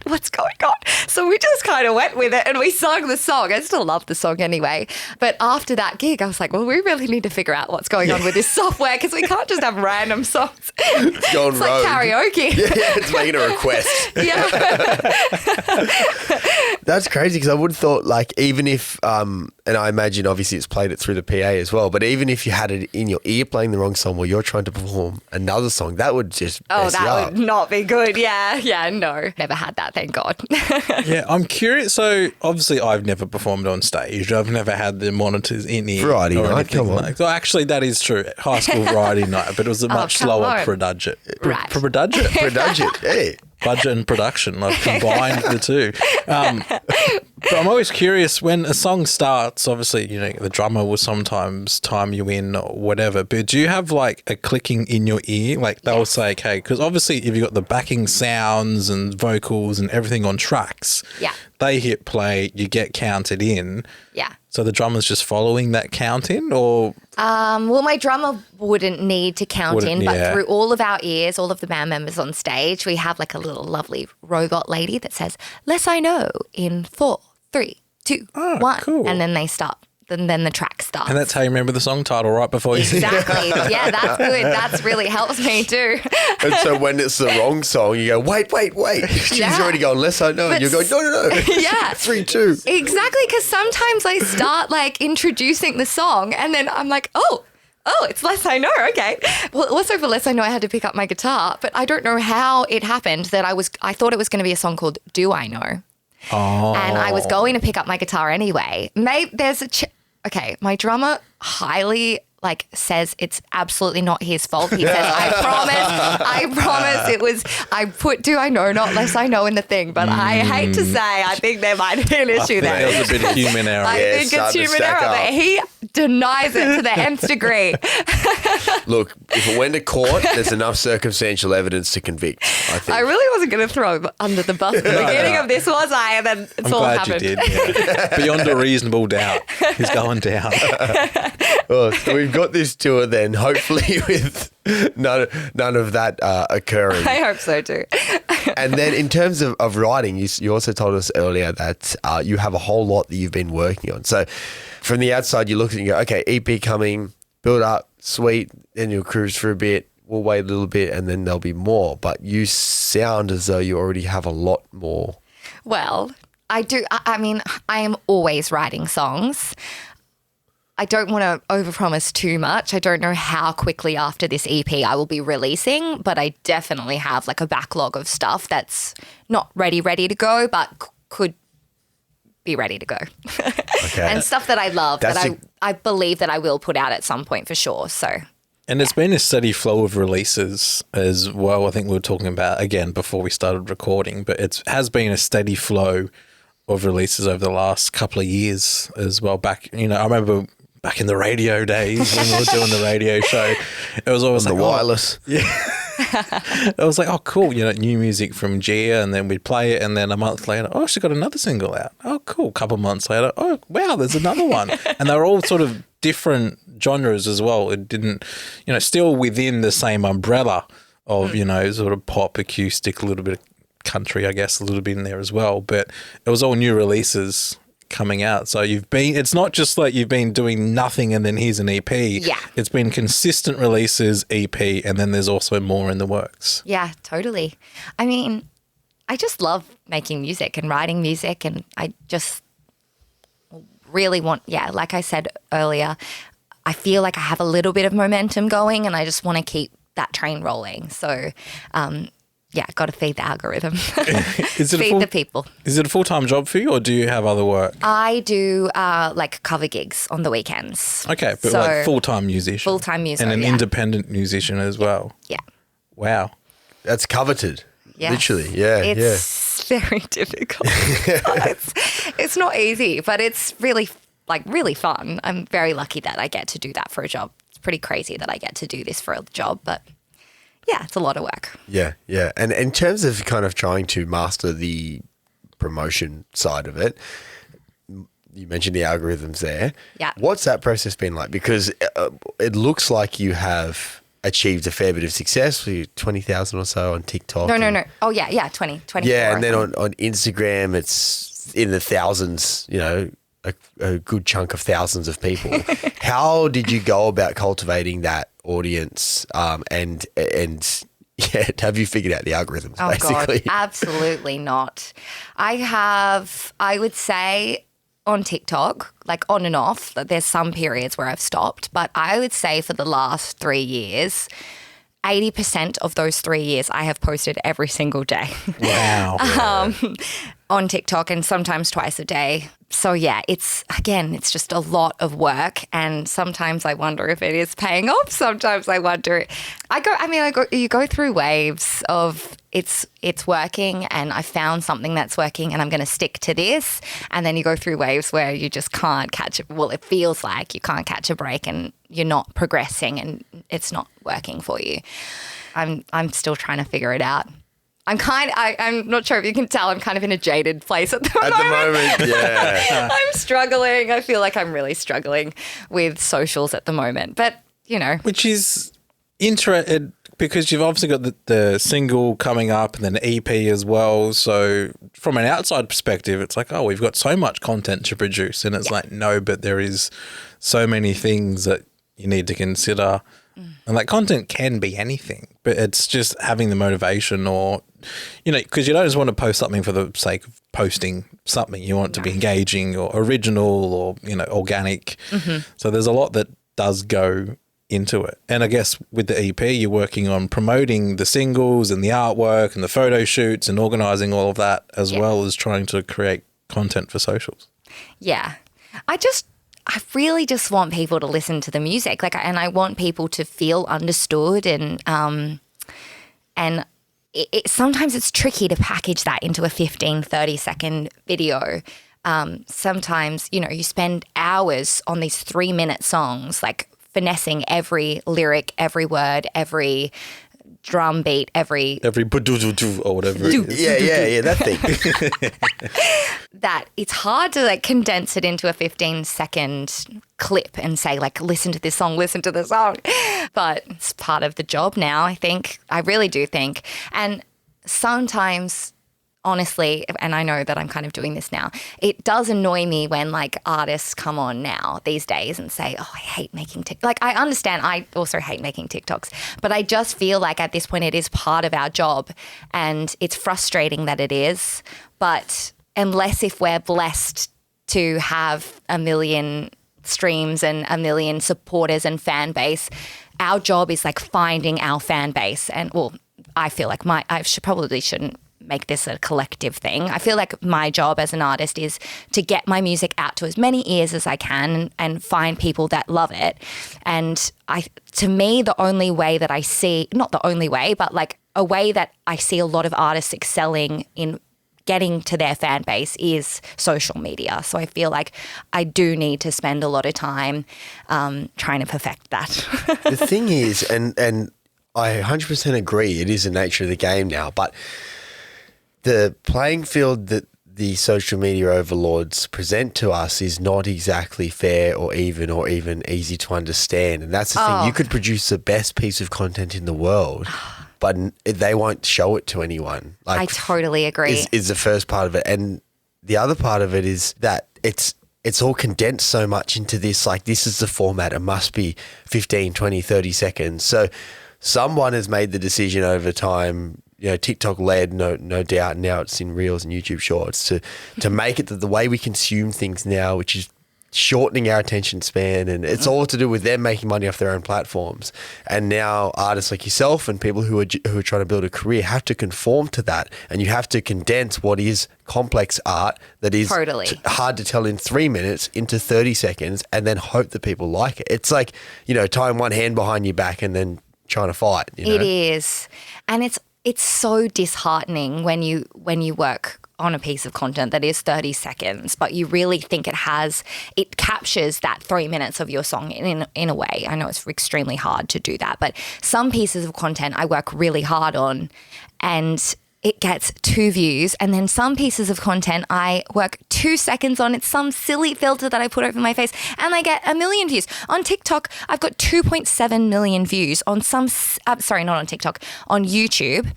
what's going on? So we just kind of went with it and we sung the song. I still love the song anyway. But after that gig, I was like, well, we really need to figure out what's going on with this software, because we can't just have random songs. It's going it's like karaoke. Yeah, it's making a request. Yeah. That's crazy, because I would have thought, even if, and I imagine obviously it's played it through the PA as well, but even if you had it in your ear playing the wrong song while you're trying to perform another song, that would just mess you up. Would not be good. Yeah, no. Never had that, thank God. Yeah, I'm curious. So obviously I've never performed on stage. I've never had the monitors in ear. Variety night, come on. So actually that is true. High school variety night, but it was a much slower production. Right. Production. Hey. Budget and production. I've combined the two. But I'm always curious, when a song starts, obviously, the drummer will sometimes time you in or whatever, but do you have a clicking in your ear? They'll say, okay, because obviously if you've got the backing sounds and vocals and everything on tracks, they hit play, you get counted in. Yeah. So the drummer's just following that count in, or? Well, my drummer wouldn't need to count in, but through all of our ears, all of the band members on stage, we have a little lovely robot lady that says, "Less I Know" in 4, 3, 2, 1. Cool. And then they stop. Then the track starts. And that's how you remember the song title right before you sing it. Exactly. Yeah, that's good. That's really helps me too. And so when it's the wrong song, you go, wait. She's already gone, "Less I Know." And you're going, no. Yeah. 3, 2. Exactly, because sometimes I start introducing the song and then I'm like, oh, it's Less I Know. Okay. Well, also for Less I Know, I had to pick up my guitar, but I don't know how it happened that I thought it was going to be a song called Do I Know? Oh. And I was going to pick up my guitar anyway. Maybe there's okay, my drummer highly says it's absolutely not his fault. He says, I promise it was, I put Do I Know, not Less I Know in the thing. But I hate to say, I think there might be an issue there. There's a bit of human error. I think it's human error, but he denies it to the nth degree. Look, if it went to court, there's enough circumstantial evidence to convict, I think. I really wasn't going to throw him under the bus at the beginning of this, was I? And then it's all happened. I'm glad you did. Yeah. Beyond a reasonable doubt, he's going down. Well, so we've got this tour then, hopefully with none of that occurring. I hope so too. And then in terms of writing, you also told us earlier that you have a whole lot that you've been working on. So from the outside, you look at it and you go, okay, EP coming, build up, sweet, then you'll cruise for a bit, we'll wait a little bit, and then there'll be more. But you sound as though you already have a lot more. Well, I do. I mean, I am always writing songs. I don't want to overpromise too much. I don't know how quickly after this EP I will be releasing, but I definitely have like a backlog of stuff that's not ready to go, but could be ready to go. Okay. And stuff that I love I believe that I will put out at some point for sure. So. And it's been a steady flow of releases as well. I think we were talking about, again, before we started recording, but it has been a steady flow of releases over the last couple of years as well. Back, I remember back in the radio days when we were doing the radio show, it was always on the wireless. Yeah. It was like, oh, cool, new music from Gia, and then we'd play it, and then a month later, oh, she got another single out. Oh, cool. A couple months later, oh, wow, there's another one. And they're all sort of different genres as well. It didn't, still within the same umbrella of, sort of pop, acoustic, a little bit of country, I guess, a little bit in there as well. But it was all new releases coming out. So it's not just like you've been doing nothing and then here's an EP. Yeah. It's been consistent releases, EP, and then there's also more in the works. Yeah, totally. I mean, I just love making music and writing music, and I just really want, like I said earlier, I feel like I have a little bit of momentum going and I just want to keep that train rolling. So, got to feed the algorithm. Feed the people. Is it a full-time job for you, or do you have other work? I do like cover gigs on the weekends. Okay, but like full-time musician. Full-time musician. And an independent musician as well. Yeah. Wow. That's coveted. Yes. Literally, yeah. It's very difficult. It's not easy, but it's really fun. I'm very lucky that I get to do that for a job. It's pretty crazy that I get to do this for a job, but yeah, it's a lot of work. Yeah, yeah. And in terms of kind of trying to master the promotion side of it, you mentioned the algorithms there. Yeah. What's that process been like? Because it looks like you have achieved a fair bit of success with 20,000 or so on TikTok. No. Oh, yeah, 24. Yeah, and then on Instagram, it's in the thousands, a good chunk of thousands of people. How did you go about cultivating that audience and have you figured out the algorithms, basically? God, absolutely not. I would say on TikTok, like on and off, there's some periods where I've stopped, but I would say for the last 3 years, 80% of those 3 years I have posted every single day. Wow. On TikTok, and sometimes twice a day. So yeah, it's just a lot of work, and sometimes I wonder if it is paying off. Sometimes I wonder. You go through waves of it's working, and I found something that's working, and I'm going to stick to this. And then you go through waves where you just can't catch it. Well, it feels like you can't catch a break, and you're not progressing, and it's not working for you. I'm still trying to figure it out. I'm not sure if you can tell, I'm kind of in a jaded place at the moment, yeah. I'm struggling. I feel like I'm really struggling with socials at the moment, but Which is interesting because you've obviously got the single coming up and then the EP as well. So from an outside perspective, it's like, oh, we've got so much content to produce. And it's like, no, but there is so many things that you need to consider. And like content can be anything, but it's just having the motivation or, because you don't just want to post something for the sake of posting something. You want it to be engaging or original or, organic. Mm-hmm. So there's a lot that does go into it. And I guess with the EP, you're working on promoting the singles and the artwork and the photo shoots and organising all of that as well as trying to create content for socials. Yeah. I really just want people to listen to the music, and I want people to feel understood, and sometimes it's tricky to package that into a 15, 30-second video. Sometimes, you spend hours on these 3-minute songs, like finessing every lyric, every word, every drum beat, every ba-do-do-do or whatever it is. Yeah, that thing. That it's hard to condense it into a 15-second clip and say listen to this song, listen to the song. But it's part of the job now, I think. I really do think. And sometimes, honestly, and I know that I'm kind of doing this now, it does annoy me when like artists come on now these days and say, oh, I hate making TikToks. Like I understand, I also hate making TikToks, but I just feel like at this point it is part of our job and it's frustrating that it is. But unless if we're blessed to have 1 million streams and 1 million supporters and fan base, our job is like finding our fan base. And well, I feel like probably shouldn't make this a collective thing. I feel like my job as an artist is to get my music out to as many ears as I can and find people that love it. And to me, the only way that I see, not the only way, but like a way that I see a lot of artists excelling in getting to their fan base is social media. So I feel like I do need to spend a lot of time trying to perfect that. The thing is, and I 100% agree, it is the nature of the game now, but the playing field that the social media overlords present to us is not exactly fair or even easy to understand. And that's the thing. You could produce the best piece of content in the world, but they won't show it to anyone. Like, I totally agree. Is the first part of it. And the other part of it is that it's all condensed so much into this, like this is the format. It must be 15, 20, 30 seconds. So someone has made the decision over time, you know, TikTok led, no doubt. Now it's in Reels and YouTube Shorts to make it the way we consume things now, which is shortening our attention span, and it's all to do with them making money off their own platforms. And now artists like yourself and people who are trying to build a career have to conform to that, and you have to condense what is complex art that is hard to tell in 3 minutes into 30 seconds, and then hope that people like it. It's like, you know, tying one hand behind your back and then trying to fight. You know? It is, and it's so disheartening when you work on a piece of content that is 30 seconds, but you really think it captures that 3 minutes of your song in a way. I know it's extremely hard to do that, but some pieces of content I work really hard on and it gets 2 views, and then some pieces of content I work 2 seconds on. It's some silly filter that I put over my face and I get 1 million views. On TikTok, I've got 2.7 million views on not on TikTok, on YouTube,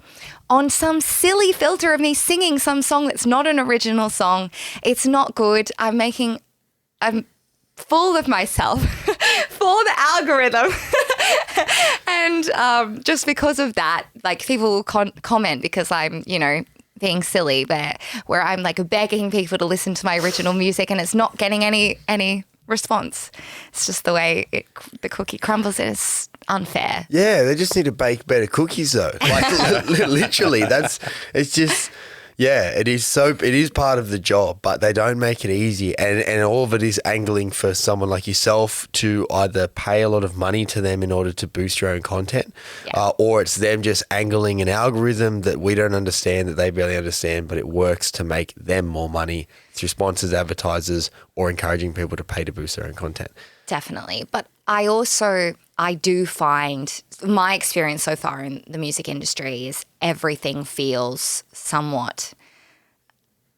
on some silly filter of me singing some song that's not an original song. It's not good. I'm full of myself for the algorithm. And just because of that, like people will comment because I'm, you know, being silly, but where I'm like begging people to listen to my original music and it's not getting any response. It's just the way the cookie crumbles. It's unfair. Yeah, they just need to bake better cookies though. Like literally, it's just. Yeah, it is part of the job, but they don't make it easy. And all of it is angling for someone like yourself to either pay a lot of money to them in order to boost your own content, or it's them just angling an algorithm that we don't understand, that they barely understand, but it works to make them more money through sponsors, advertisers, or encouraging people to pay to boost their own content. Definitely. But I do find my experience so far in the music industry is everything feels somewhat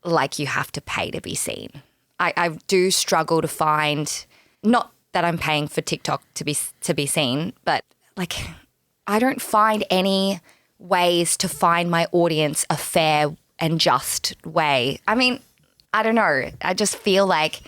like you have to pay to be seen. I do struggle to find, not that I'm paying for TikTok to be seen, but like I don't find any ways to find my audience a fair and just way. I mean, I don't know. I just feel like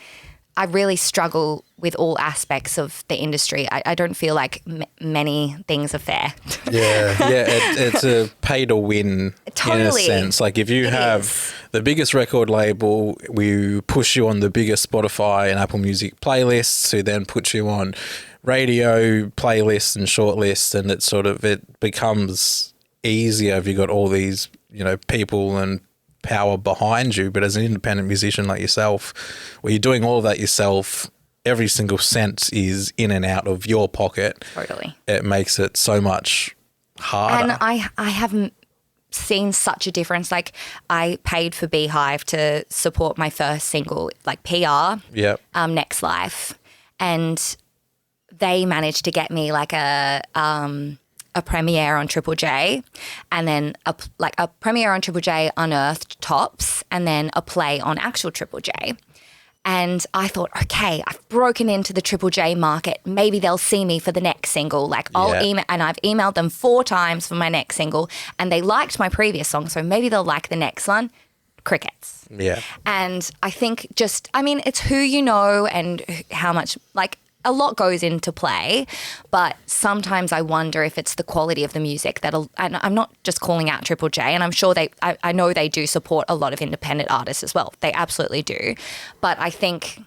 I really struggle with all aspects of the industry. I don't feel like many things are fair. Yeah. It's a pay to win in a sense. Like if you have the biggest record label, we push you on the biggest Spotify and Apple Music playlists, who then puts you on radio playlists and short lists, and it becomes easier if you've got all these, you know, people and power behind you. But as an independent musician like yourself, where you're doing all of that yourself, every single cent is in and out of your pocket. Totally. It makes it so much harder. And I haven't seen such a difference. Like I paid for Beehive to support my first single, like PR, Next Life, and they managed to get me like a premiere on Triple J, and then a premiere on Triple J Unearthed Tops, and then a play on actual Triple J. And I thought, okay, I've broken into the Triple J market. Maybe they'll see me for the next single. Like I'll email, and I've emailed them 4 times for my next single, and they liked my previous song, so maybe they'll like the next one. Crickets. Yeah. And I think it's who you know and how much, like, a lot goes into play, but sometimes I wonder if it's the quality of the music and I'm not just calling out Triple J, and I'm sure I know they do support a lot of independent artists as well. They absolutely do. But I think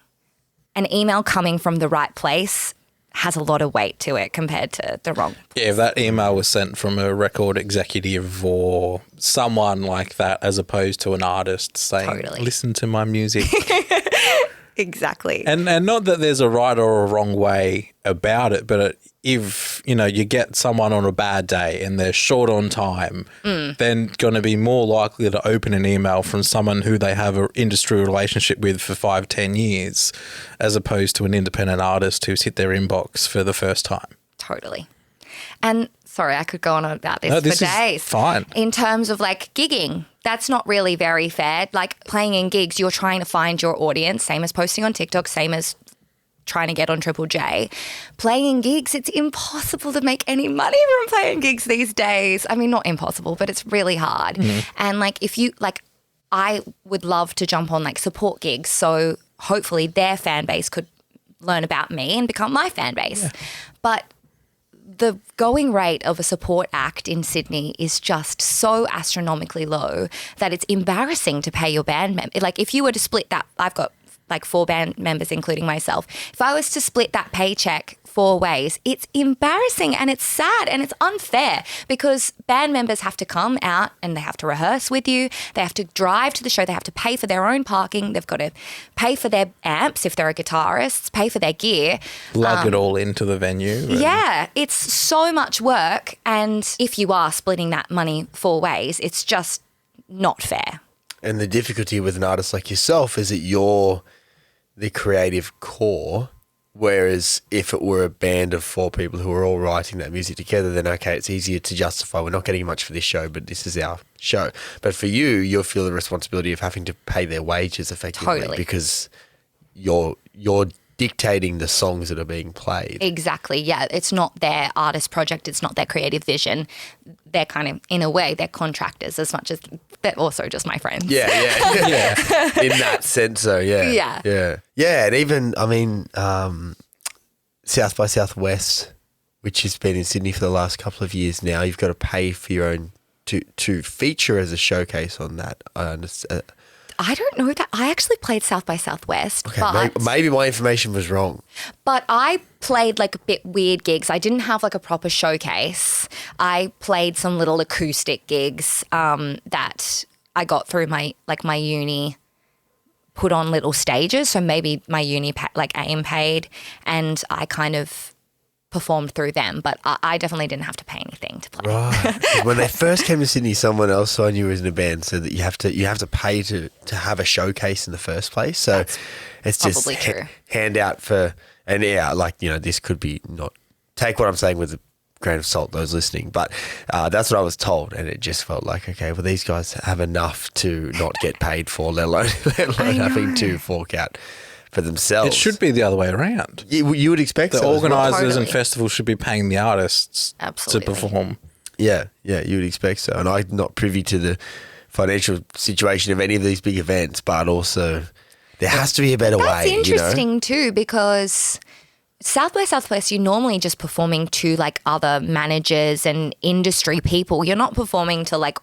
an email coming from the right place has a lot of weight to it compared to the wrong place. Yeah, if that email was sent from a record executive or someone like that, as opposed to an artist saying, listen to my music. Exactly. And not that there's a right or a wrong way about it, but if, you get someone on a bad day and they're short on time, then going to be more likely to open an email from someone who they have an industry relationship with for 5-10 years, as opposed to an independent artist who's hit their inbox for the first time. Totally. And sorry, I could go on about this for days. Is fine. In terms of like gigging, that's not really very fair. Like playing in gigs, you're trying to find your audience, same as posting on TikTok, same as trying to get on Triple J. Playing in gigs, it's impossible to make any money from playing gigs these days. I mean, not impossible, but it's really hard. And like I would love to jump on like support gigs, so hopefully their fan base could learn about me and become my fan base. Yeah. But the going rate of a support act in Sydney is just so astronomically low that it's embarrassing to pay your band member. Like if you were to split that, I've got like 4 band members, including myself. If I was to split that paycheck 4 ways, it's embarrassing and it's sad and it's unfair because band members have to come out and they have to rehearse with you. They have to drive to the show. They have to pay for their own parking. They've got to pay for their amps if they're a guitarist, pay for their gear. Lug it all into the venue. Yeah, it's so much work. And if you are splitting that money 4 ways, it's just not fair. And the difficulty with an artist like yourself is that you're the creative core, whereas if it were a band of 4 people who are all writing that music together, then okay, it's easier to justify, we're not getting much for this show, but this is our show. But for you, you'll feel the responsibility of having to pay their wages effectively because you're dictating the songs that are being played. Exactly, yeah. It's not their artist project. It's not their creative vision. They're kind of, in a way, they're contractors as much as they're also just my friends. Yeah. In that sense, so yeah. Yeah, and even, I mean, South by Southwest, which has been in Sydney for the last couple of years now, you've got to pay for your own, to feature as a showcase on that. I understand. I don't know that. I actually played South by Southwest. Okay, but maybe my information was wrong. But I played like a bit weird gigs. I didn't have like a proper showcase. I played some little acoustic gigs that I got through my uni, put on little stages. So maybe my uni AIM paid, and I kind of performed through them, but I definitely didn't have to pay anything to play. Right. When they first came to Sydney, someone else saw you as in a band, so that you have to pay to have a showcase in the first place. So it's just handout for, and this could be not, take what I'm saying with a grain of salt, those listening, but that's what I was told, and it just felt like, okay, well, these guys have enough to not get paid for, let alone having to fork out for themselves. It should be the other way around. You would expect the so organisers and festivals should be paying the artists to perform. Yeah, you would expect so. And I'm not privy to the financial situation of any of these big events, but also there has to be a better way. That's interesting too, because South by Southwest, you're normally just performing to like other managers and industry people. You're not performing to like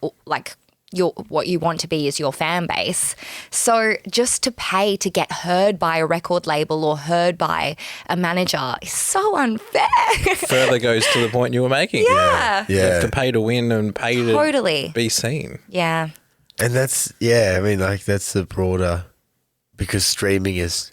what you want to be is your fan base. So just to pay to get heard by a record label or heard by a manager is so unfair. Further goes to the point you were making. Yeah. You have to pay to win and pay to be seen. Yeah. And that's the broader, because streaming is,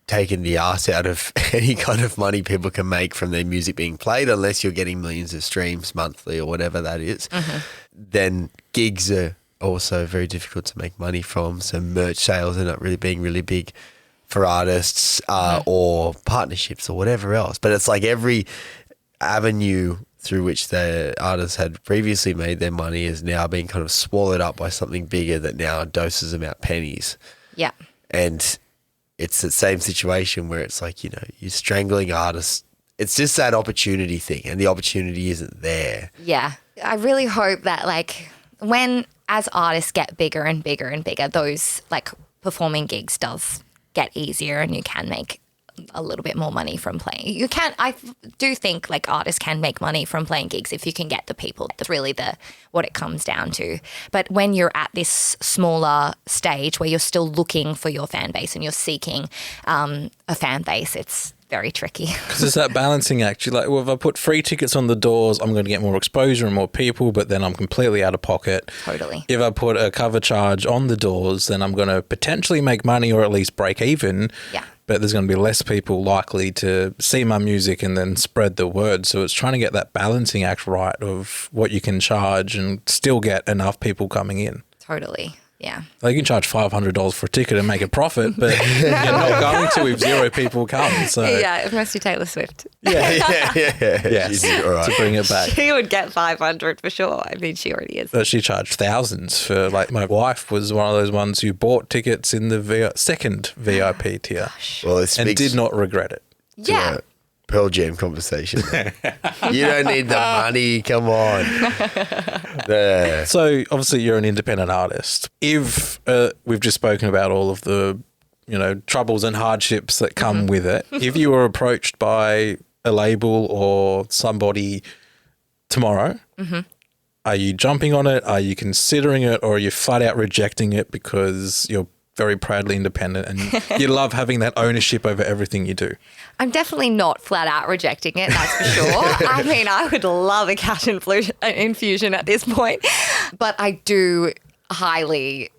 taken the arse out of any kind of money people can make from their music being played, unless you're getting millions of streams monthly or whatever that is. Mm-hmm. Then gigs are also very difficult to make money from. So merch sales are not really being really big for artists or partnerships or whatever else. But it's like every avenue through which the artists had previously made their money is now being kind of swallowed up by something bigger that now doses them out pennies. Yeah. And it's the same situation where it's like, you're strangling artists. It's just that opportunity thing, and the opportunity isn't there. Yeah. I really hope that when as artists get bigger and bigger and bigger, those performing gigs does get easier and you can make a little bit more money from playing. I do think artists can make money from playing gigs if you can get the people. That's really what it comes down to. But when you're at this smaller stage where you're still looking for your fan base and you're seeking a fan base, it's very tricky. Because it's that balancing act. You're if I put free tickets on the doors, I'm going to get more exposure and more people, but then I'm completely out of pocket. Totally. If I put a cover charge on the doors, then I'm going to potentially make money or at least break even. Yeah. But there's going to be less people likely to see my music and then spread the word. So it's trying to get that balancing act right of what you can charge and still get enough people coming in. Totally. Yeah. You can charge $500 for a ticket and make a profit, but you're not going to if 0 people come. So yeah, mostly Taylor Swift. Yeah. Yes, all right. to bring it back. She would get 500 for sure. I mean, she already is. But she charged thousands for, my wife was one of those ones who bought tickets in the second VIP tier and did not regret it. Yeah. Pearl Jam conversation. You don't need the money. Come on. There. So obviously you're an independent artist. If we've just spoken about all of the, troubles and hardships that come with it. If you were approached by a label or somebody tomorrow, are you jumping on it? Are you considering it, or are you flat out rejecting it because you're very proudly independent and you love having that ownership over everything you do? I'm definitely not flat out rejecting it, that's for sure. I mean, I would love a cash infusion at this point, but I do highly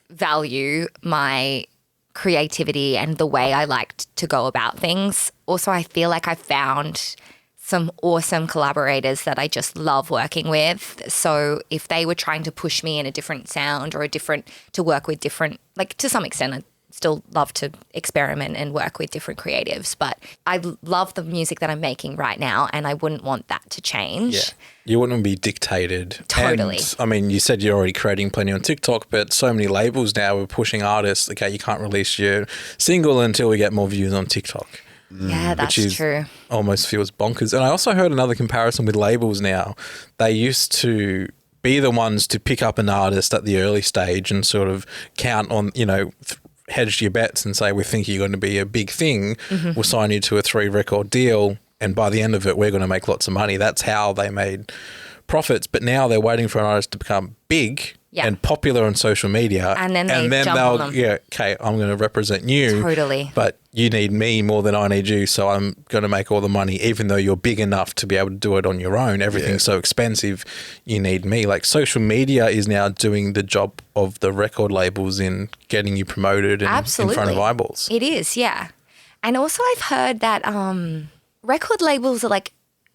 value my creativity and the way I like to go about things. Also, I feel like I found some awesome collaborators that I just love working with. So if they were trying to push me in a different sound or to work with different, to some extent, I still love to experiment and work with different creatives. But I love the music that I'm making right now, and I wouldn't want that to change. Yeah. You wouldn't be dictated. Totally. And, I mean, you said you're already creating plenty on TikTok, but so many labels now are pushing artists, okay, you can't release your single until we get more views on TikTok. Yeah, that's true. Almost feels bonkers. And I also heard another comparison with labels now. They used to be the ones to pick up an artist at the early stage and sort of count on, hedge your bets and say, we think you're going to be a big thing. We'll sign you to a 3-record deal. And by the end of it, we're going to make lots of money. That's how they made profits. But now they're waiting for an artist to become big and popular on social media. And then jump on them. Yeah, okay, I'm going to represent you. Totally. But you need me more than I need you, so I'm going to make all the money, even though you're big enough to be able to do it on your own. Everything's so expensive, you need me. Social media is now doing the job of the record labels in getting you promoted and in front of eyeballs. It is, yeah. And also I've heard that record labels are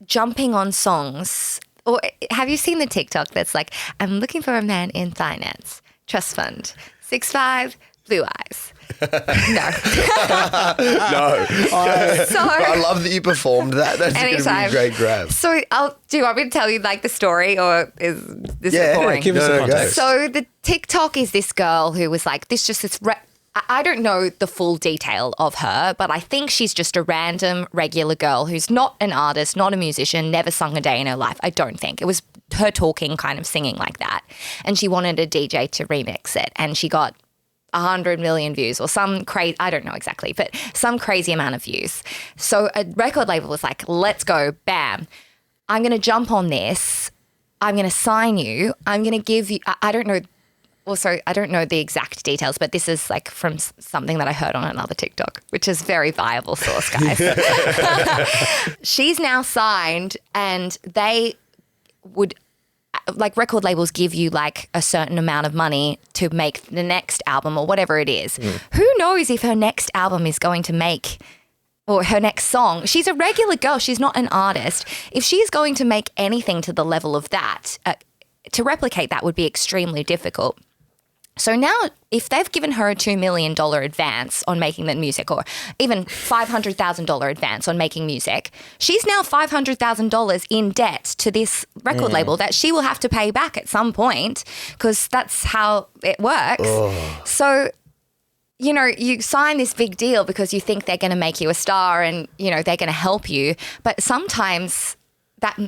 jumping on songs. Or have you seen the TikTok that's I'm looking for a man in finance, trust fund, 6'5", blue eyes. No. No. I love that you performed that. That's going to be a great grab. So do you want me to tell you the story, or is this boring? Yeah, give us the context. So the TikTok is this girl who was I don't know the full detail of her, but I think she's just a random regular girl who's not an artist, not a musician, never sung a day in her life. I don't think. It was her talking, kind of singing like that. And she wanted a DJ to remix it. And she got 100 million views or some crazy, I don't know exactly, but some crazy amount of views. So a record label was like, let's go, bam. I'm going to jump on this. I'm going to sign you. I'm going to give you, I don't know. Also, I don't know the exact details, but this is from something that I heard on another TikTok, which is very viable source, guys. She's now signed, and they would, record labels give you a certain amount of money to make the next album or whatever it is. Who knows if her next album is going to make, or her next song. She's a regular girl. She's not an artist. If she's going to make anything to the level of that, to replicate that would be extremely difficult. So now if they've given her a $2 million advance on making the music, or even $500,000 advance on making music, she's now $500,000 in debt to this record label that she will have to pay back at some point, because that's how it works. So you know, you sign this big deal because you think they're going to make you a star and, you know, they're going to help you. But sometimes that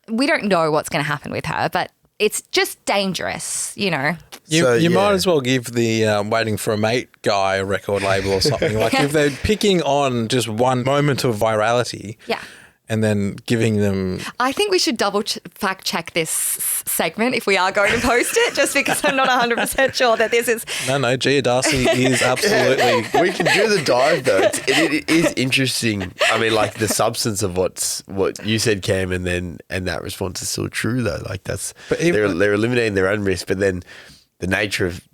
we don't know what's going to happen with her, but it's just dangerous, you know. You might as well give the waiting for a mate guy a record label or something. Like if they're picking on just one moment of virality. Yeah. And then giving them... I think we should fact check this segment if we are going to post it, just because I'm not 100% sure that this is... No, Gia Darcy is absolutely... We can do the dive though. It is interesting. I mean, like the substance of what you said, Cam, and that response is still true though. Like they're eliminating their own risk, but then the nature of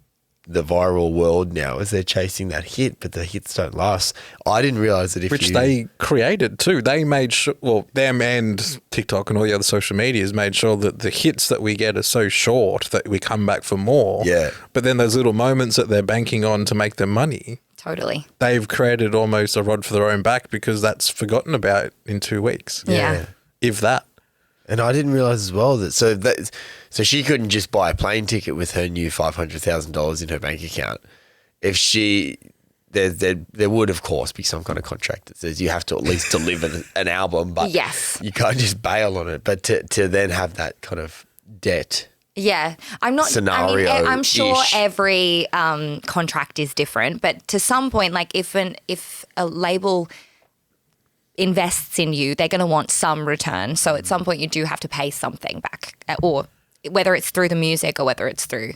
the viral world now is they're chasing that hit, but the hits don't last. I didn't realize that Which they created too. They made sure, well, them and TikTok and all the other social medias made sure that the hits that we get are so short that we come back for more. Yeah. But then those little moments that they're banking on to make them money. Totally. They've created almost a rod for their own back because that's forgotten about in 2 weeks. Yeah. If that. And I didn't realize as well that so she couldn't just buy a plane ticket with her new $500,000 in her bank account. If there would of course be some kind of contract that says you have to at least deliver an album, but yes, you can't just bail on it. But to then have that kind of debt. Yeah, scenario. I'm sure every contract is different, but to some point, like if a label invests in you, they're going to want some return. So at some point you do have to pay something back, or whether it's through the music or whether it's through,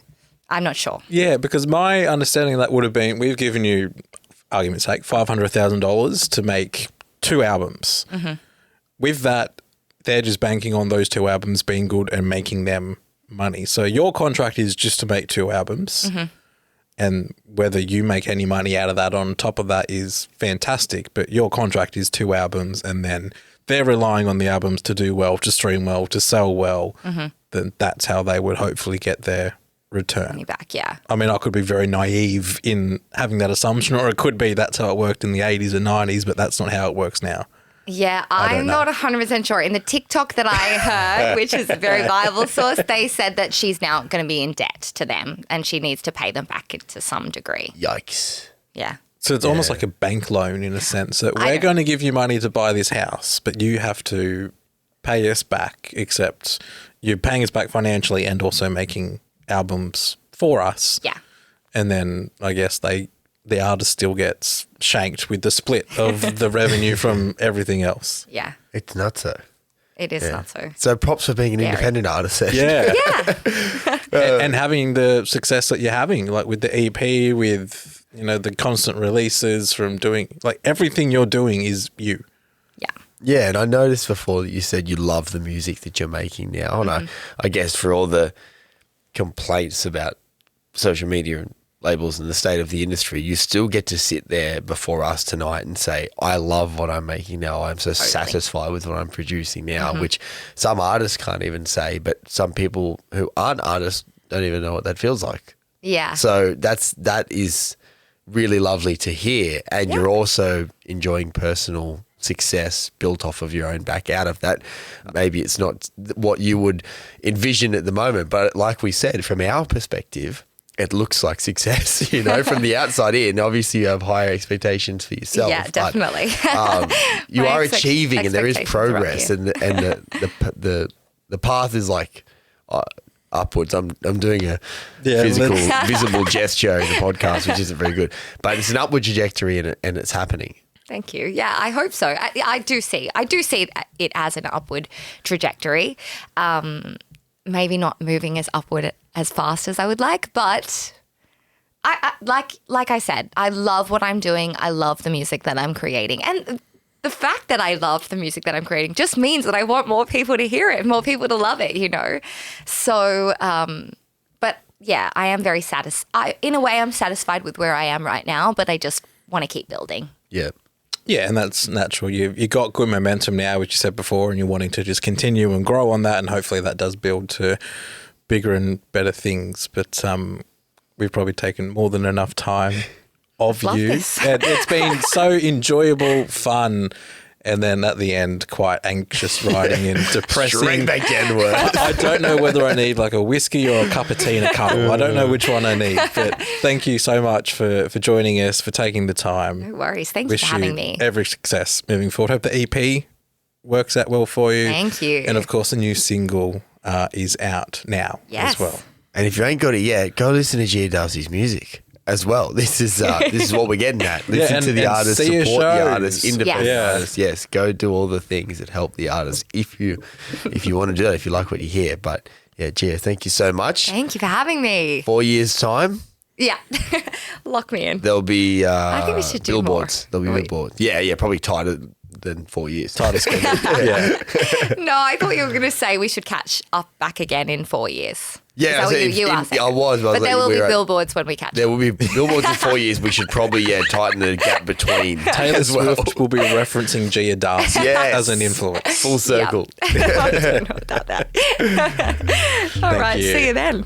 I'm not sure. Yeah, because my understanding of that would have been, we've given you, argument's sake, $500,000 to make 2 albums. Mm-hmm. With that, they're just banking on those 2 albums being good and making them money. So your contract is just to make 2 albums. Mm-hmm. And whether you make any money out of that on top of that is fantastic. But your contract is 2 albums, and then they're relying on the albums to do well, to stream well, to sell well. Mm-hmm. Then that's how they would hopefully get their return. Money back, yeah. I mean, I could be very naive in having that assumption, or it could be that's how it worked in the 80s and 90s, but that's not how it works now. Yeah, I'm not 100% sure. In the TikTok that I heard, which is a very viable source, they said that she's now going to be in debt to them and she needs to pay them back to some degree. Yikes. Yeah. So it's almost like a bank loan in a sense that we're going to give you money to buy this house, but you have to pay us back, except you're paying us back financially and also making albums for us. Yeah. And then I guess the artist still gets shanked with the split of the revenue from everything else. Yeah. It's nutso. It is nutso. So props for being an independent artist. Yeah. Yeah. and having the success that you're having, like with the EP, with, you know, the constant releases from doing, like everything you're doing is you. Yeah. Yeah, and I noticed before that you said you love the music that you're making now. And I guess for all the complaints about social media and labels and the state of the industry, you still get to sit there before us tonight and say, I love what I'm making now. I'm so satisfied with what I'm producing now, which some artists can't even say, but some people who aren't artists don't even know what that feels like. Yeah. So that is really lovely to hear. And you're also enjoying personal success built off of your own back out of that. Maybe it's not what you would envision at the moment, but like we said, from our perspective, it looks like success, you know, from the outside in. Obviously, you have higher expectations for yourself. Yeah, definitely. You are achieving, and there is progress, and the path is like upwards. I'm doing a visible gesture in the podcast, which isn't very good, but it's an upward trajectory, and it's happening. Thank you. Yeah, I hope so. I do see it as an upward trajectory. Maybe not moving as upward as fast as I would like, but I like I said, I love what I'm doing. I love the music that I'm creating. And the fact that I love the music that I'm creating just means that I want more people to hear it, more people to love it, you know. So, but yeah, I am very satisfied. In a way, I'm satisfied with where I am right now, but I just want to keep building. Yeah. Yeah, and that's natural. You got good momentum now, which you said before, and you're wanting to just continue and grow on that, and hopefully that does build to bigger and better things. But we've probably taken more than enough time of you. This. And it's been so enjoyable, fun, And then at the end, quite anxious writing and depressing. Straight back down to work. I don't know whether I need like a whiskey or a cup of tea and a cuddle. I don't know which one I need. But thank you so much for joining us, for taking the time. No worries. Thanks for having me. Every success moving forward. Hope the EP works out well for you. Thank you. And of course, the new single is out now as well. And if you ain't got it yet, go listen to Gia Darcy's music as well. This is what we're getting at. Listen to the artists, support the artists, independent artists. Yes, go do all the things that help the artists if you want to do that, if you like what you hear. But yeah, Gia, thank you so much. Thank you for having me. 4 years' time. Yeah. Lock me in. There'll be I think we should do billboards. more. There'll be billboards. Yeah, probably tighter than 4 years. Tighter schedule. Yeah. No, I thought you were going to say we should catch up back again in 4 years. Yeah, you are saying. I was. But there will be billboards when we catch up. There will be billboards in 4 years. We should probably tighten the gap between. Taylor Swift will be referencing Gia Darcy as an influence. Full circle. Yep. I don't know about that. All right, see you then.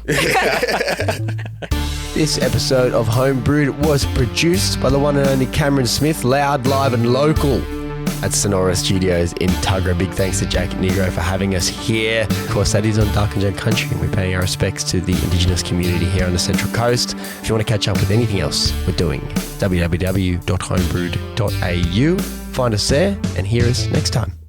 This episode of Homebrewed was produced by the one and only Cameron Smith, loud, live and local at Sonora Studios in Tuggerah. Big thanks to Jack Negro for having us here. Of course, that is on Darkingjung country, and we're paying our respects to the Indigenous community here on the Central Coast. If you want to catch up with anything else we're doing, www.homebrewed.au. Find us there and hear us next time.